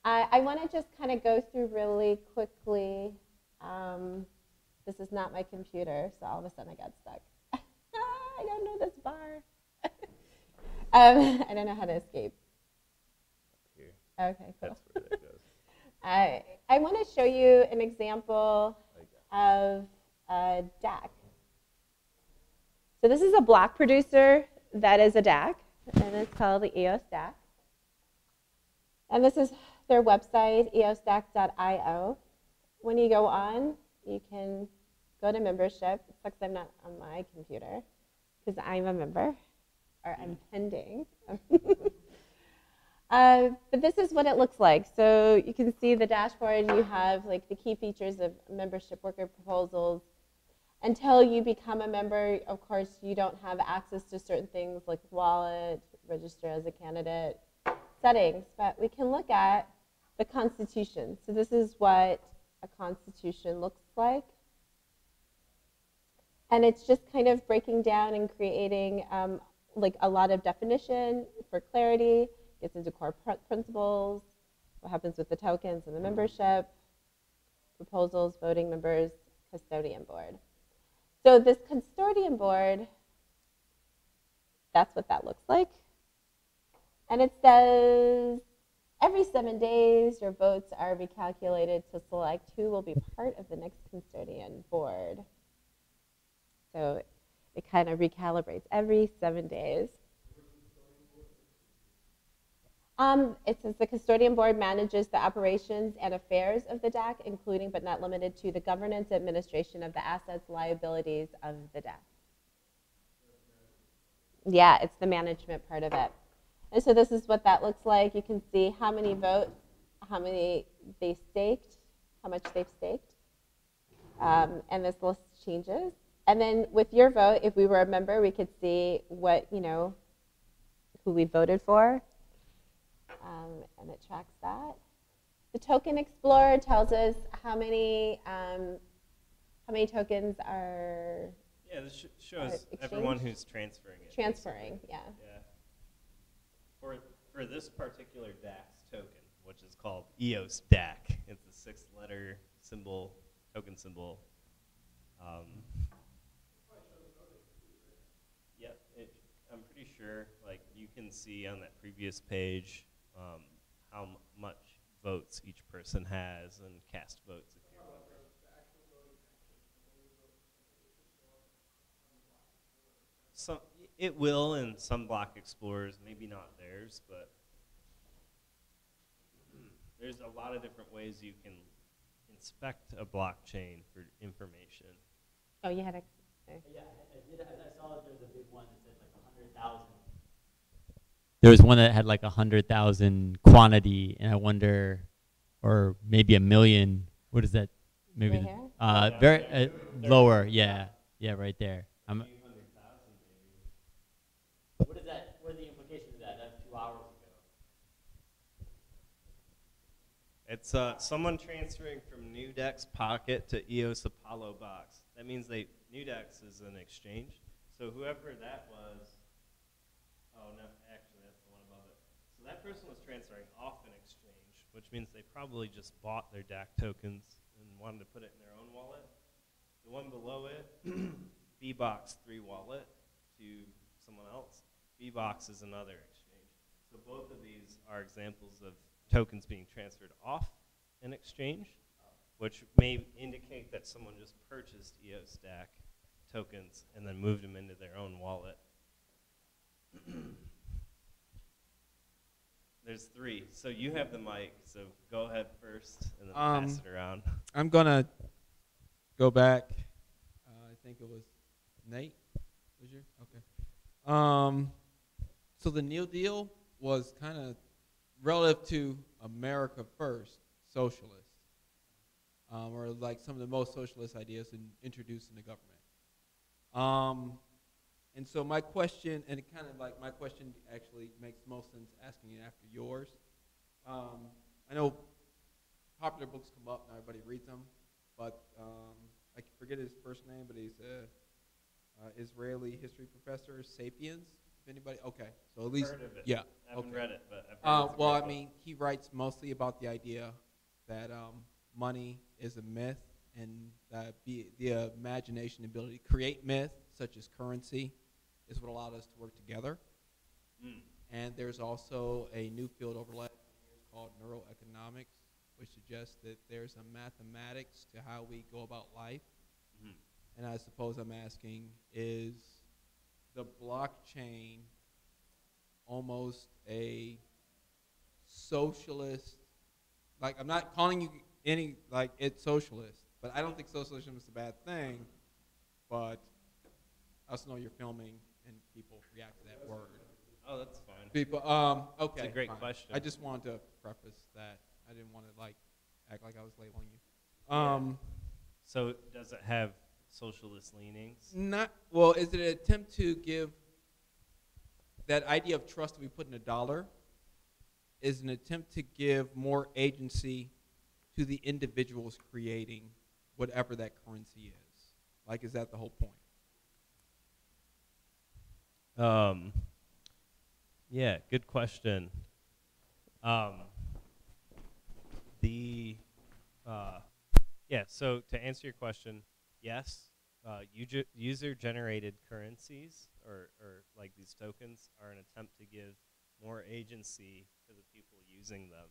B: I want to just kind of go through really quickly. This is not my computer, so all of a sudden I got stuck. I don't know this bar. I don't know how to escape.
A: Here.
B: Okay, cool.
A: That's where that goes.
B: I want to show you an example of a DAC. So this is a block producer that is a DAC, and it's called the EOS DAC. And this is their website, eosdac.io. When you go on, you can go to membership. It sucks I'm not on my computer because I'm a member, or I'm pending. But this is what it looks like. So you can see the dashboard. You have like the key features of membership worker proposals. Until you become a member, of course, you don't have access to certain things like wallet, register as a candidate, settings. But we can look at the Constitution. So this is what a Constitution looks like. And it's just kind of breaking down and creating like a lot of definition for clarity. Gets into core principles, what happens with the tokens and the membership, proposals, voting members, custodian board. So this custodian board, that's what that looks like. And it says, every 7 days, your votes are recalculated to select who will be part of the next custodian board. So it kind of recalibrates every 7 days. It says the custodian board manages the operations and affairs of the DAC, including but not limited to the governance and administration of the assets, liabilities of the DAC. Yeah, it's the management part of it. And so this is what that looks like. You can see how many votes, how many they staked, how much they've staked. And this list changes. And then with your vote, if we were a member, we could see what, who we voted for. And it tracks that. The Token Explorer tells us how many tokens are.
A: Yeah, this shows everyone who's transferring it.
B: Transferring, yeah.
A: Yeah. For this particular DAX token, which is called EOS DAC, it's a 6-letter symbol, token symbol. Yep, I'm pretty sure. Like you can see on that previous page. How much votes each person has and cast votes if you're a member. It will in some block explorers, maybe not theirs, but There's a lot of different ways you can inspect a blockchain for information.
B: Oh, you had a.
H: Yeah, I saw that there's a big one that said like 100,000. There was one that had like 100,000 quantity, and I wonder, or maybe a million. What is that? Maybe
B: Right here?
H: very lower. Yeah, yeah, right there. What is that? What are the implications of that? That's 2 hours ago.
A: It's someone transferring from Nudex Pocket to EOS Apollo Box. That means Nudex is an exchange. So whoever that was, oh no, actually that's the one above it. So that person was transferring off an exchange, which means they probably just bought their DAC tokens and wanted to put it in their own wallet. The one below it, BBox 3 wallet to someone else. BBox is another exchange. So both of these are examples of tokens being transferred off an exchange, which may indicate that someone just purchased EOS DAC tokens and then moved them into their own wallet. There's 3. So you have the mic, so go ahead first and then pass it around.
C: I'm going to go back. I think it was Nate. Was you? Okay. So the New Deal was kind of relative to America First, socialist, or like some of the most socialist ideas introduced in the government. And so my question, and it kind of like my question actually makes most sense asking it after yours. I know popular books come up, not everybody reads them, but I forget his first name, but he's a Israeli history professor, Sapiens. If anybody, okay, so at least
A: Heard of it.
C: yeah,
A: I haven't
C: okay.
A: read it, but I've heard it's a
C: well,
A: great
C: I
A: book.
C: mean, he writes mostly about the idea that money is a myth, and the imagination ability to create myth, such as currency, is what allowed us to work together. And there's also a new field over the last years called neuroeconomics, which suggests that there's a mathematics to how we go about life. And I suppose I'm asking, is the blockchain almost a socialist? Like, I'm not calling you any, like, it's socialist, but I don't think socialism is a bad thing, but I also know you're filming and people react to that word.
A: Oh, that's fine.
C: People, okay.
A: It's a great
C: fine.
A: question.
C: I just wanted to preface that. I didn't want to, like, act like I was labeling you.
A: So does it have socialist leanings?
C: Not, well, is it an attempt to give that idea of trust that we put in a dollar is an attempt to give more agency to the individuals creating whatever that currency is? Like, is that the whole point?
A: Yeah, good question. Yeah, so to answer your question, yes, user-generated currencies or like these tokens are an attempt to give more agency to the people using them.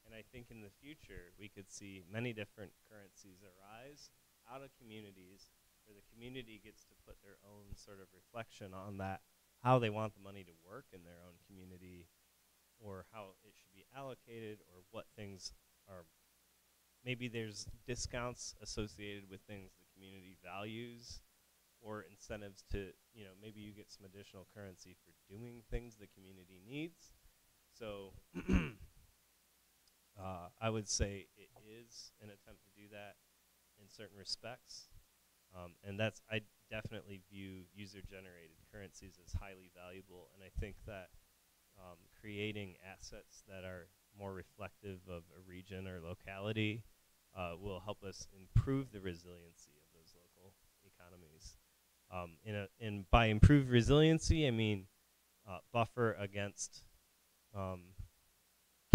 A: And I think in the future, we could see many different currencies arise out of communities where the community gets to put their own sort of reflection on that, how they want the money to work in their own community, or how it should be allocated, or what things are, maybe there's discounts associated with things the community values, or incentives to, maybe you get some additional currency for doing things the community needs. So I would say it is an attempt to do that in certain respects. And I definitely view user-generated currencies as highly valuable, and I think that creating assets that are more reflective of a region or locality will help us improve the resiliency of those local economies. And by improved resiliency, I mean buffer against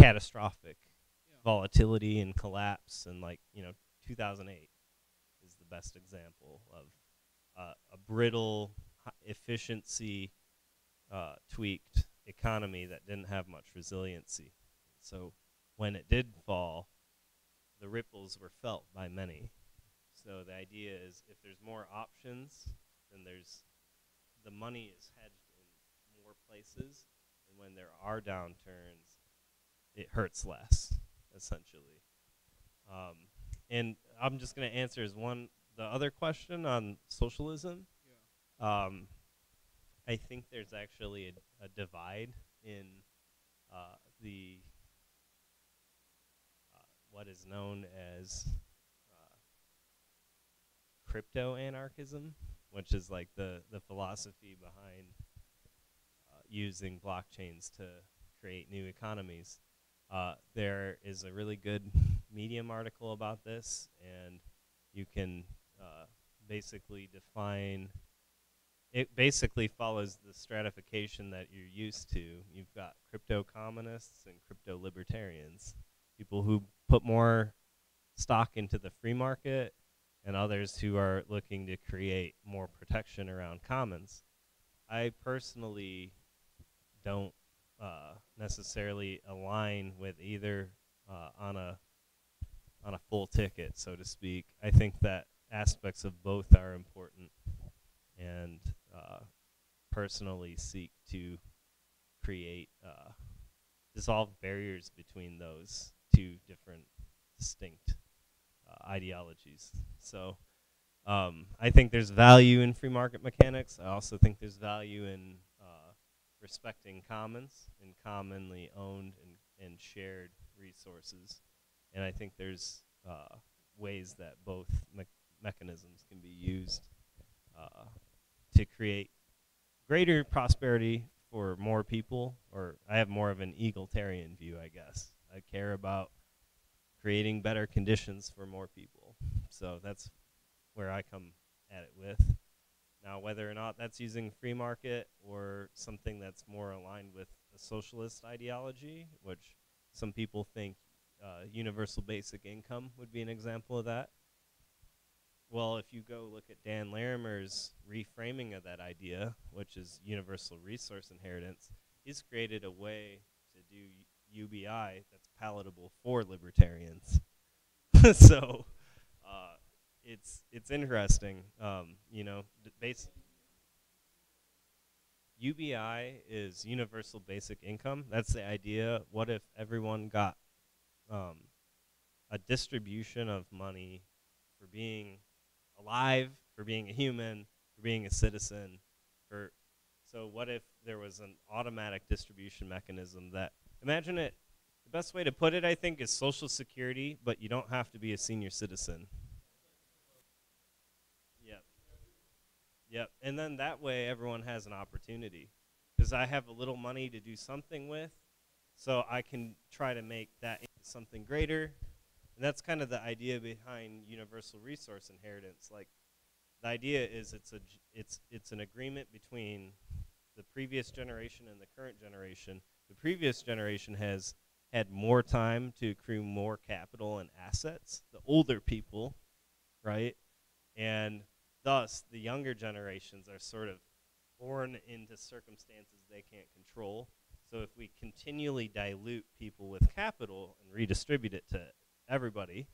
A: catastrophic volatility and collapse, and 2008 is the best example of a brittle, efficiency tweaked economy that didn't have much resiliency. So when it did fall, the ripples were felt by many. So the idea is if there's more options, then the money is hedged in more places, and when there are downturns, it hurts less. essentially. And I'm just going to answer the other question on socialism. I think there's actually a divide in the what is known as crypto anarchism, which is like the philosophy behind using blockchains to create new economies. There is a really good Medium article about this, and you can basically define. It basically follows the stratification that you're used to. You've got crypto communists and crypto libertarians, people who put more stock into the free market, and others who are looking to create more protection around commons. I personally don't necessarily align with either on a full ticket, so to speak. I think that aspects of both are important, and personally seek to create dissolve barriers between those two different distinct ideologies. So I think there's value in free market mechanics. I also think there's value in respecting commons and commonly owned and shared resources. And I think there's ways that both mechanisms can be used to create greater prosperity for more people, or I have more of an egalitarian view, I guess. I care about creating better conditions for more people. So that's where I come at it with. Now, whether or not that's using free market or something that's more aligned with a socialist ideology, which some people think universal basic income would be an example of that. Well, if you go look at Dan Larimer's reframing of that idea, which is universal resource inheritance, he's created a way to do UBI that's palatable for libertarians. So it's interesting. You know, UBI is universal basic income. That's the idea. What if everyone got a distribution of money for being alive, for being a human, for being a citizen? So what if there was an automatic distribution mechanism that, imagine it, the best way to put it, I think, is Social Security, but you don't have to be a senior citizen. Yep. Yep. And then that way everyone has an opportunity. Because I have a little money to do something with, so I can try to make that into something greater. And that's kind of the idea behind universal resource inheritance. Like, the idea is it's an agreement between the previous generation and the current generation. The previous generation has had more time to accrue more capital and assets, the older people, right? And thus, the younger generations are sort of born into circumstances they can't control. So if we continually dilute people with capital and redistribute it to everybody,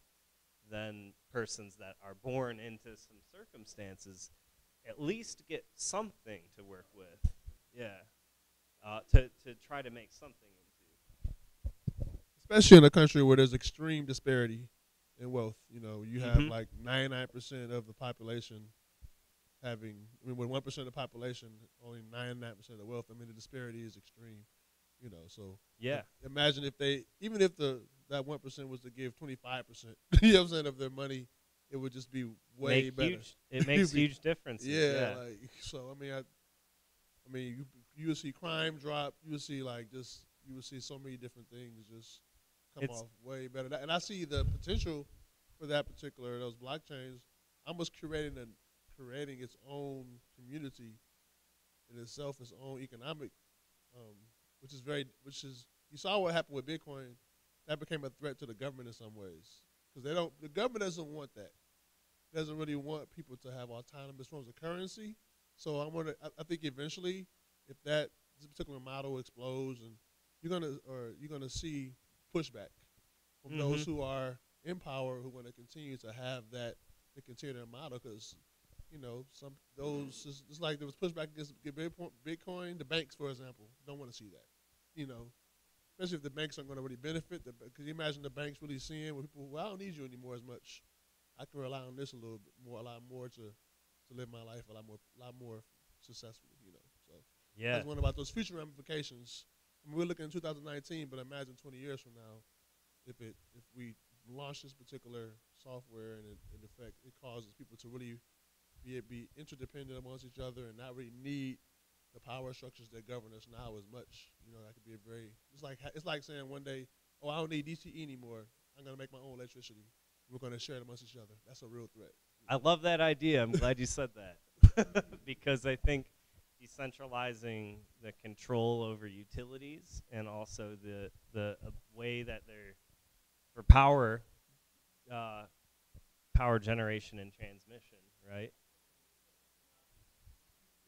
A: then persons that are born into some circumstances at least get something to work with. Yeah. To try to make something into.
D: Especially in a country where there's extreme disparity in wealth. You know, you have like 99% of the population having, I mean, with 1% of the population, only 99% of wealth. I mean, the disparity is extreme. You know, so
A: yeah.
D: Imagine if they, even if that 1% was to give 25%, you know what I'm saying, of their money, it would just be way better.
A: It makes huge differences.
D: Yeah, like, so I mean, you would see crime drop. You would see you would see so many different things just come off way better. And I see the potential for those blockchains, almost creating its own community in itself, its own economic. Which is you saw what happened with Bitcoin. That became a threat to the government in some ways, because the government doesn't want that. It doesn't really want people to have autonomous forms of currency. So I think eventually, if this particular model explodes, and you're gonna see pushback from those who are in power, who want to continue to have that, to continue their model, because you know, it's like there was pushback against Bitcoin. The banks, for example, don't want to see that. You know, especially if the banks aren't going to really benefit. Because you imagine the banks really seeing where people, well, I don't need you anymore as much. I can rely on this a little bit more, a lot more to live my life a lot more successfully. You know, so I
A: Yeah.
D: was wondering about those future ramifications. I mean, we're looking at 2019, but imagine 20 years from now, if we launch this particular software and in effect it causes people to really be interdependent amongst each other and not really need the power structures that govern us now as much. You know, that could be a very it's like saying one day, oh, I don't need DTE anymore. I'm gonna make my own electricity. We're gonna share it amongst each other. That's a real threat.
A: I love that idea. I'm glad you said that because I think decentralizing the control over utilities and also the way that they're for power generation and transmission, right?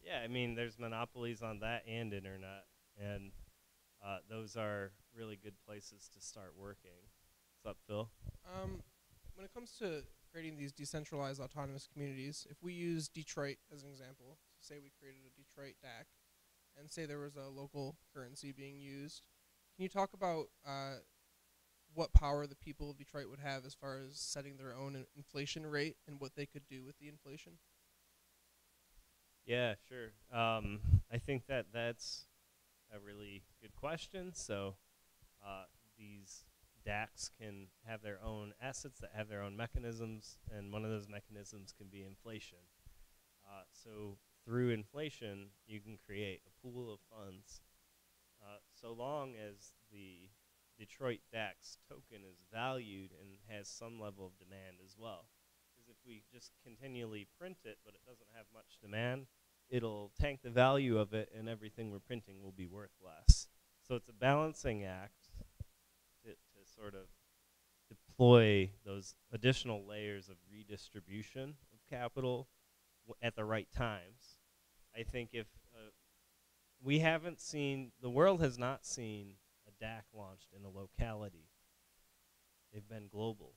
A: Yeah, I mean, there's monopolies on that and internet, and those are really good places to start working. What's up, Phil?
J: When it comes to creating these decentralized autonomous communities, if we use Detroit as an example, so say we created a Detroit DAC, and say there was a local currency being used, can you talk about what power the people of Detroit would have as far as setting their own inflation rate and what they could do with the inflation?
A: Yeah, sure. I think that's a really good question. So these DACs can have their own assets that have their own mechanisms, and one of those mechanisms can be inflation. So through inflation, you can create a pool of funds so long as the Detroit DAX token is valued and has some level of demand as well. Because if we just continually print it, but it doesn't have much demand, it'll tank the value of it, and everything we're printing will be worth less. So it's a balancing act to sort of deploy those additional layers of redistribution of capital at the right times. I think if we haven't seen, the world has not seen a DAC launched in a locality. They've been global,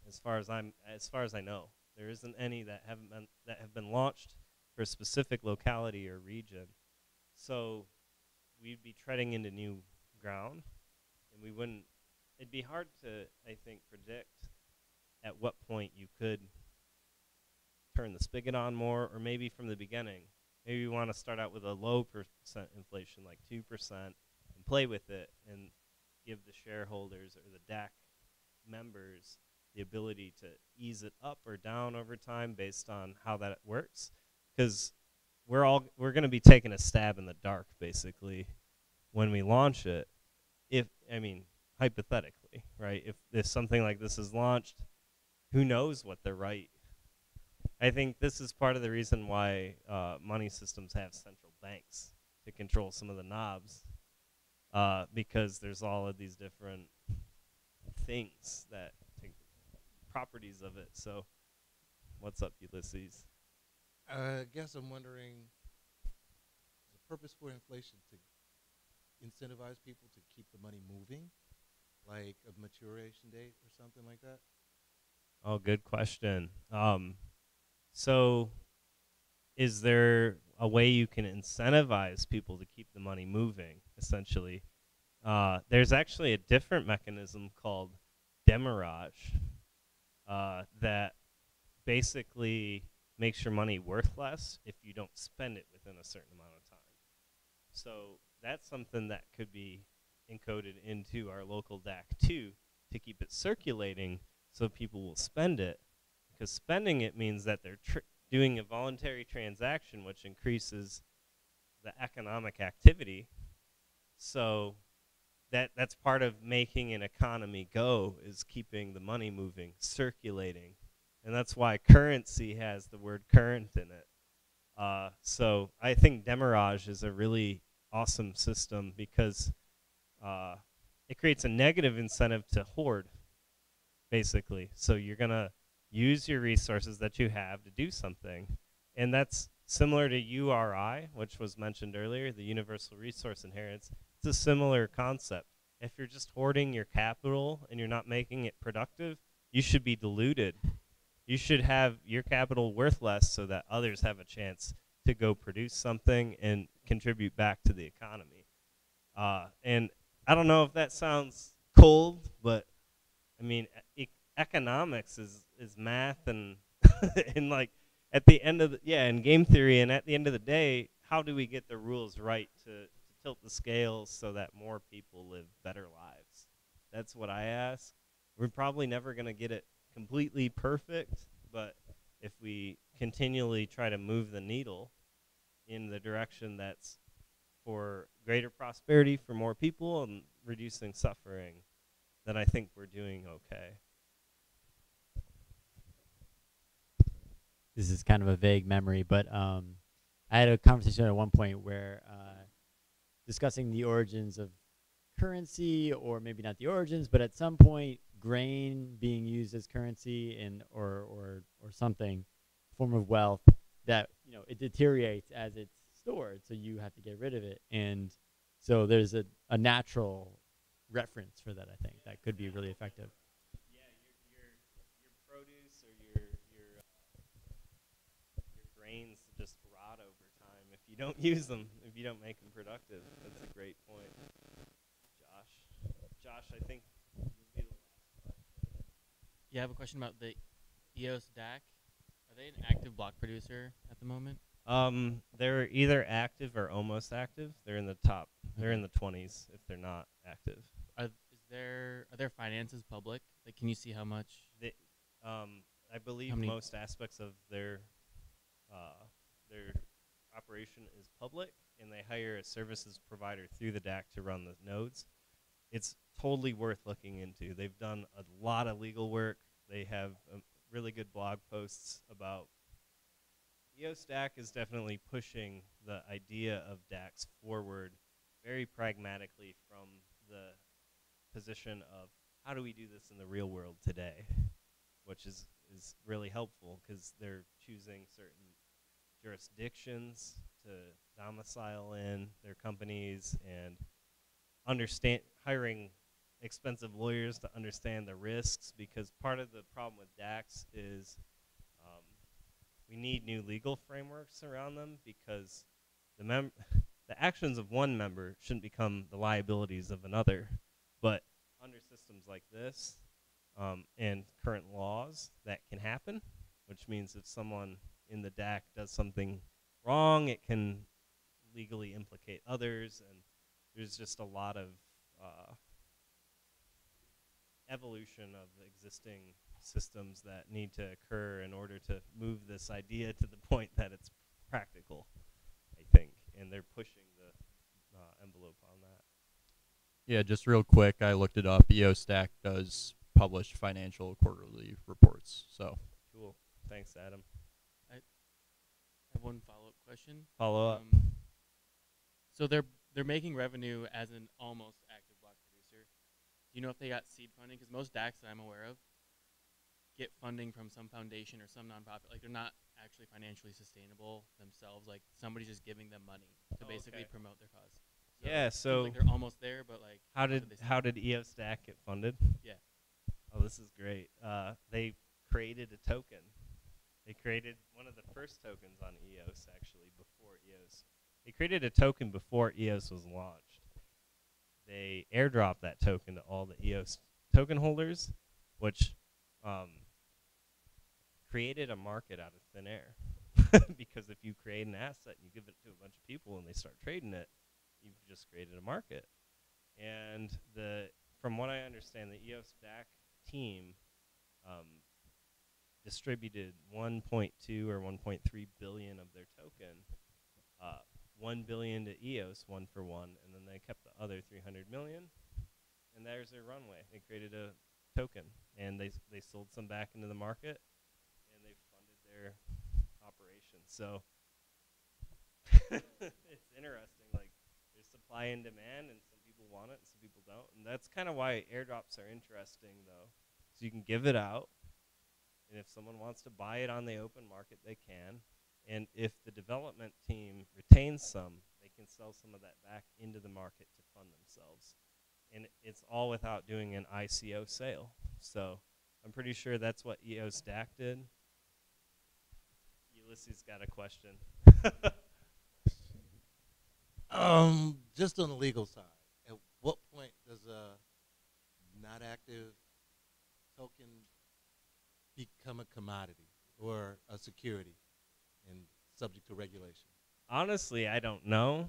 A: as far as I know. There isn't any that have been launched for a specific locality or region. So we'd be treading into new ground, and we wouldn't. It'd be hard to, I think, predict at what point you could turn the spigot on more, or maybe from the beginning. Maybe we want to start out with a low percent inflation, like 2%, and play with it and give the shareholders or the DAC members the ability to ease it up or down over time based on how that works. Because we're going to be taking a stab in the dark, basically, when we launch it. Hypothetically, right? If something like this is launched, who knows what they're right. I think this is part of the reason why money systems have central banks to control some of the knobs, because there's all of these different things that properties of it. So, what's up, Ulysses?
G: I guess I'm wondering, the purpose for inflation to incentivize people to keep the money moving, like a maturation date or something like that?
A: Oh, good question. So is there a way you can incentivize people to keep the money moving, essentially? There's actually a different mechanism called demurrage that basically makes your money worth less if you don't spend it within a certain amount of time. So that's something that could be encoded into our local DAC too, to keep it circulating so people will spend it. Because spending it means that they're doing a voluntary transaction, which increases the economic activity. So that's part of making an economy go, is keeping the money moving, circulating. And that's why currency has the word current in it. So I think demurrage is a really awesome system because it creates a negative incentive to hoard, basically. So you're going to use your resources that you have to do something. And that's similar to URI, which was mentioned earlier, the Universal Resource Inheritance. It's a similar concept. If you're just hoarding your capital and you're not making it productive, you should be diluted. You should have your capital worth less so that others have a chance to go produce something and contribute back to the economy. And I don't know if that sounds cold, but I mean, economics is math and and like at the end of and game theory, and at the end of the day, how do we get the rules right to tilt the scales so that more people live better lives? That's what I ask. We're probably never going to get it completely perfect, but if we continually try to move the needle in the direction that's for greater prosperity for more people and reducing suffering, then I think we're doing okay.
H: This is kind of a vague memory, but I had a conversation at one point where discussing the origins of currency, or maybe not the origins, but at some point grain being used as currency and or something form of wealth that it deteriorates as it's stored, so you have to get rid of it. And so there's a natural reference for that. I think that could be really effective.
A: Yeah, your produce or your grains just rot over time if you don't use them, if you don't make them productive. That's a great point. Josh, I think you'll be the last question.
F: Yeah, I have a question about the EOS DAC. Are they an active block producer at the moment?
A: They're either active or almost active. They're in the top. They're in the 20s if they're not active.
F: Are their finances public? Like, can you see how much?
A: I believe most aspects of their operation is public, and they hire a services provider through the DAC to run the nodes. It's totally worth looking into. They've done a lot of legal work. They have really good blog posts about. EOS DAC is definitely pushing the idea of DACs forward very pragmatically from the position of how do we do this in the real world today, which is really helpful because they're choosing certain jurisdictions to domicile in their companies and hiring expensive lawyers to understand the risks, because part of the problem with DACs is we need new legal frameworks around them, because the actions of one member shouldn't become the liabilities of another. But under systems like this and current laws, that can happen, which means if someone in the DAC does something wrong, it can legally implicate others, and there's just a lot of evolution of existing systems that need to occur in order to move this idea to the point that it's practical, I think, and they're pushing the envelope on that.
K: Yeah, just real quick, I looked it up. EOS DAC does publish financial quarterly reports. So
A: cool. Thanks, Adam.
F: I have one follow-up question.
A: Follow up.
F: So they're making revenue as an almost active block producer. Do you know if they got seed funding? Because most DACs that I'm aware of get funding from some foundation or some nonprofit. Like, they're not actually financially sustainable themselves. Like, somebody's just giving them money to basically promote their cause. So
A: yeah, so
F: like they're almost there, but like
A: how did EOS DAC get funded?
F: Yeah.
A: Oh, this is great. They created a token. They created one of the first tokens on EOS, actually, before EOS. They created a token before EOS was launched. They airdropped that token to all the EOS token holders, which created a market out of thin air. Because if you create an asset and you give it to a bunch of people and they start trading it, you've just created a market. And from what I understand, the EOS DAC team distributed 1.2 or 1.3 billion of their token, 1 billion to EOS, 1 for 1, and then they kept the other 300 million, and there's their runway. They created a token, and they sold some back into the market, and they funded their operations. So it's interesting. Like, there's supply and demand, and some people want it, and some people don't. And that's kind of why airdrops are interesting, though. So you can give it out, and if someone wants to buy it on the open market, they can. And if the development team retains some, they can sell some of that back into the market to fund themselves. And it's all without doing an ICO sale. So I'm pretty sure that's what EOS DAC did. Ulysses got a question.
G: Just on the legal side, at what point not active token become a commodity or a security and subject to regulation?
A: Honestly, I don't know.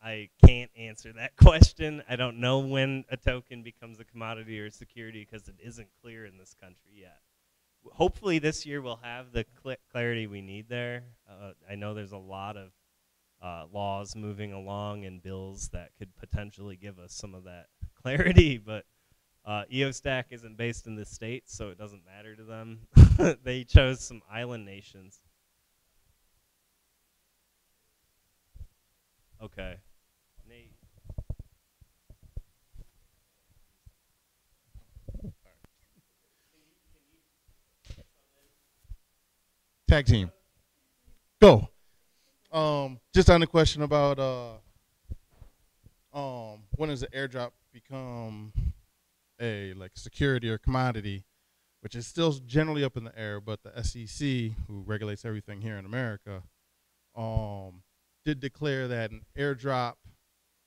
A: I can't answer that question. I don't know when a token becomes a commodity or a security because it isn't clear in this country yet. Hopefully this year we'll have the clarity we need there. I know there's a lot of laws moving along and bills that could potentially give us some of that clarity, but EOS Stack isn't based in the States, so it doesn't matter to them. They chose some island nations. Okay. Nate.
I: Tag team. Go. Just on the question about when does the airdrop become a like security or commodity, which is still generally up in the air, but the SEC, who regulates everything here in America, did declare that an airdrop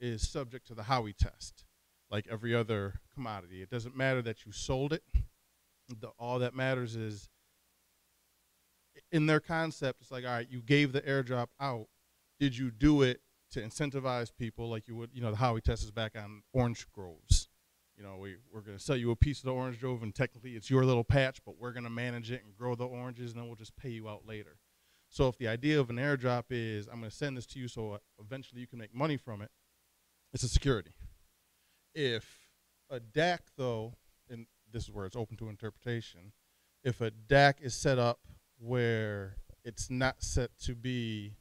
I: is subject to the Howey test, like every other commodity. It doesn't matter that you sold it. All that matters is, in their concept, it's like, all right, you gave the airdrop out. Did you do it to incentivize people like you would, the Howey test is back on orange groves. We're going to sell you a piece of the orange grove, and technically it's your little patch, but we're going to manage it and grow the oranges, and then we'll just pay you out later. So if the idea of an airdrop is, I'm going to send this to you so eventually you can make money from it, it's a security. If a DAC, though, and this is where it's open to interpretation, if a DAC is set up where it's not set to be,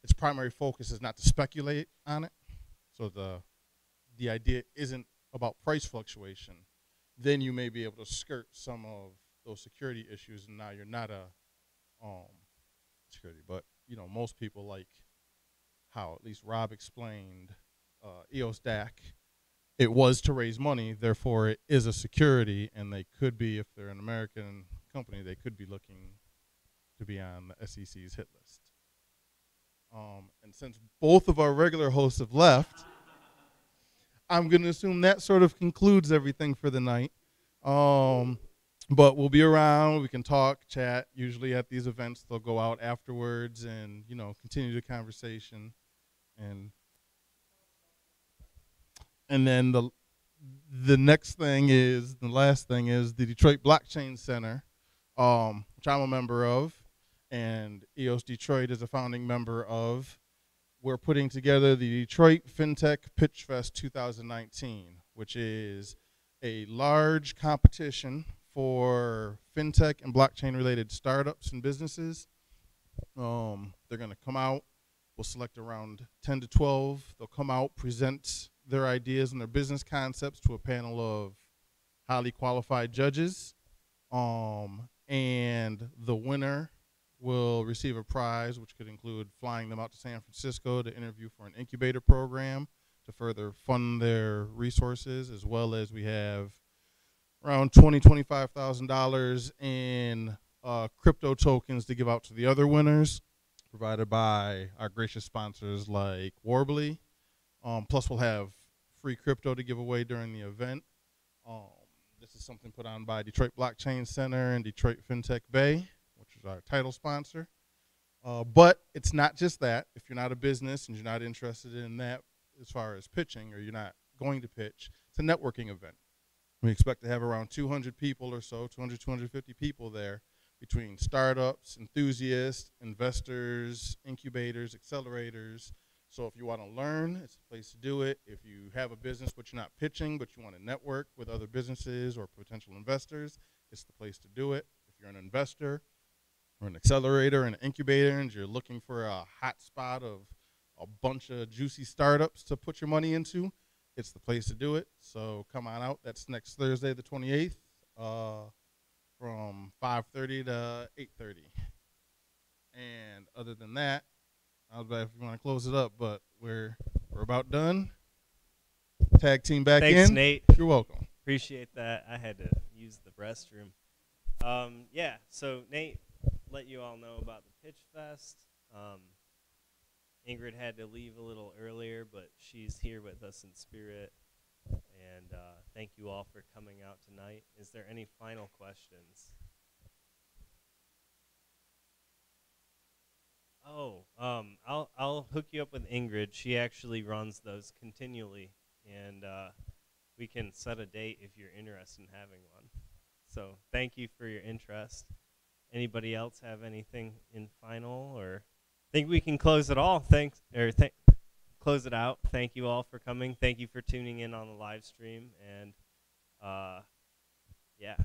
I: its primary focus is not to speculate on it, so the idea isn't about price fluctuation, then you may be able to skirt some of those security issues, and now you're not a security. But most people, like how at least Rob explained, EOS DAC, it was to raise money, therefore it is a security, and they could be, if they're an American company, they could be looking to be on the SEC's hit list. And since both of our regular hosts have left, I'm going to assume that sort of concludes everything for the night. But we'll be around. We can talk, chat. Usually at these events, they'll go out afterwards and, continue the conversation. And then the next thing is, the last thing is the Detroit Blockchain Center, which I'm a member of, and EOS Detroit is a founding member of. We're putting together the Detroit FinTech Pitch Fest 2019, which is a large competition for fintech and blockchain-related startups and businesses. They're going to come out. We'll select around 10 to 12. They'll come out, present their ideas and their business concepts to a panel of highly qualified judges. And the winner will receive a prize, which could include flying them out to San Francisco to interview for an incubator program to further fund their resources, as well as we have around $25,000 in crypto tokens to give out to the other winners, provided by our gracious sponsors like Warbly. Plus, we'll have free crypto to give away during the event. This is something put on by Detroit Blockchain Center and Detroit FinTech Bay, which is our title sponsor. But it's not just that. If you're not a business and you're not interested in that as far as pitching, or you're not going to pitch, it's a networking event. We expect to have around 200 people or so, 200, 250 people there, between startups, enthusiasts, investors, incubators, accelerators. So if you want to learn, it's a place to do it. If you have a business but you're not pitching, but you want to network with other businesses or potential investors, it's the place to do it. If you're an investor or an accelerator and an incubator and you're looking for a hot spot of a bunch of juicy startups to put your money into, it's the place to do it. So come on out. That's next Thursday, the 28th, from 5:30 to 8:30. And other than that, I was if you want to close it up, but we're about done. Tag team back in.
A: Thanks, Nate.
I: You're welcome.
A: Appreciate that. I had to use the restroom. Yeah, so Nate let you all know about the Pitch Fest. Ingrid had to leave a little earlier, but she's here with us in spirit. And thank you all for coming out tonight. Is there any final questions? Oh, I'll hook you up with Ingrid. She actually runs those continually, and we can set a date if you're interested in having one. So thank you for your interest. Anybody else have anything in final, or think we can close it all? Close it out. Thank you all for coming. Thank you for tuning in on the live stream, and yeah.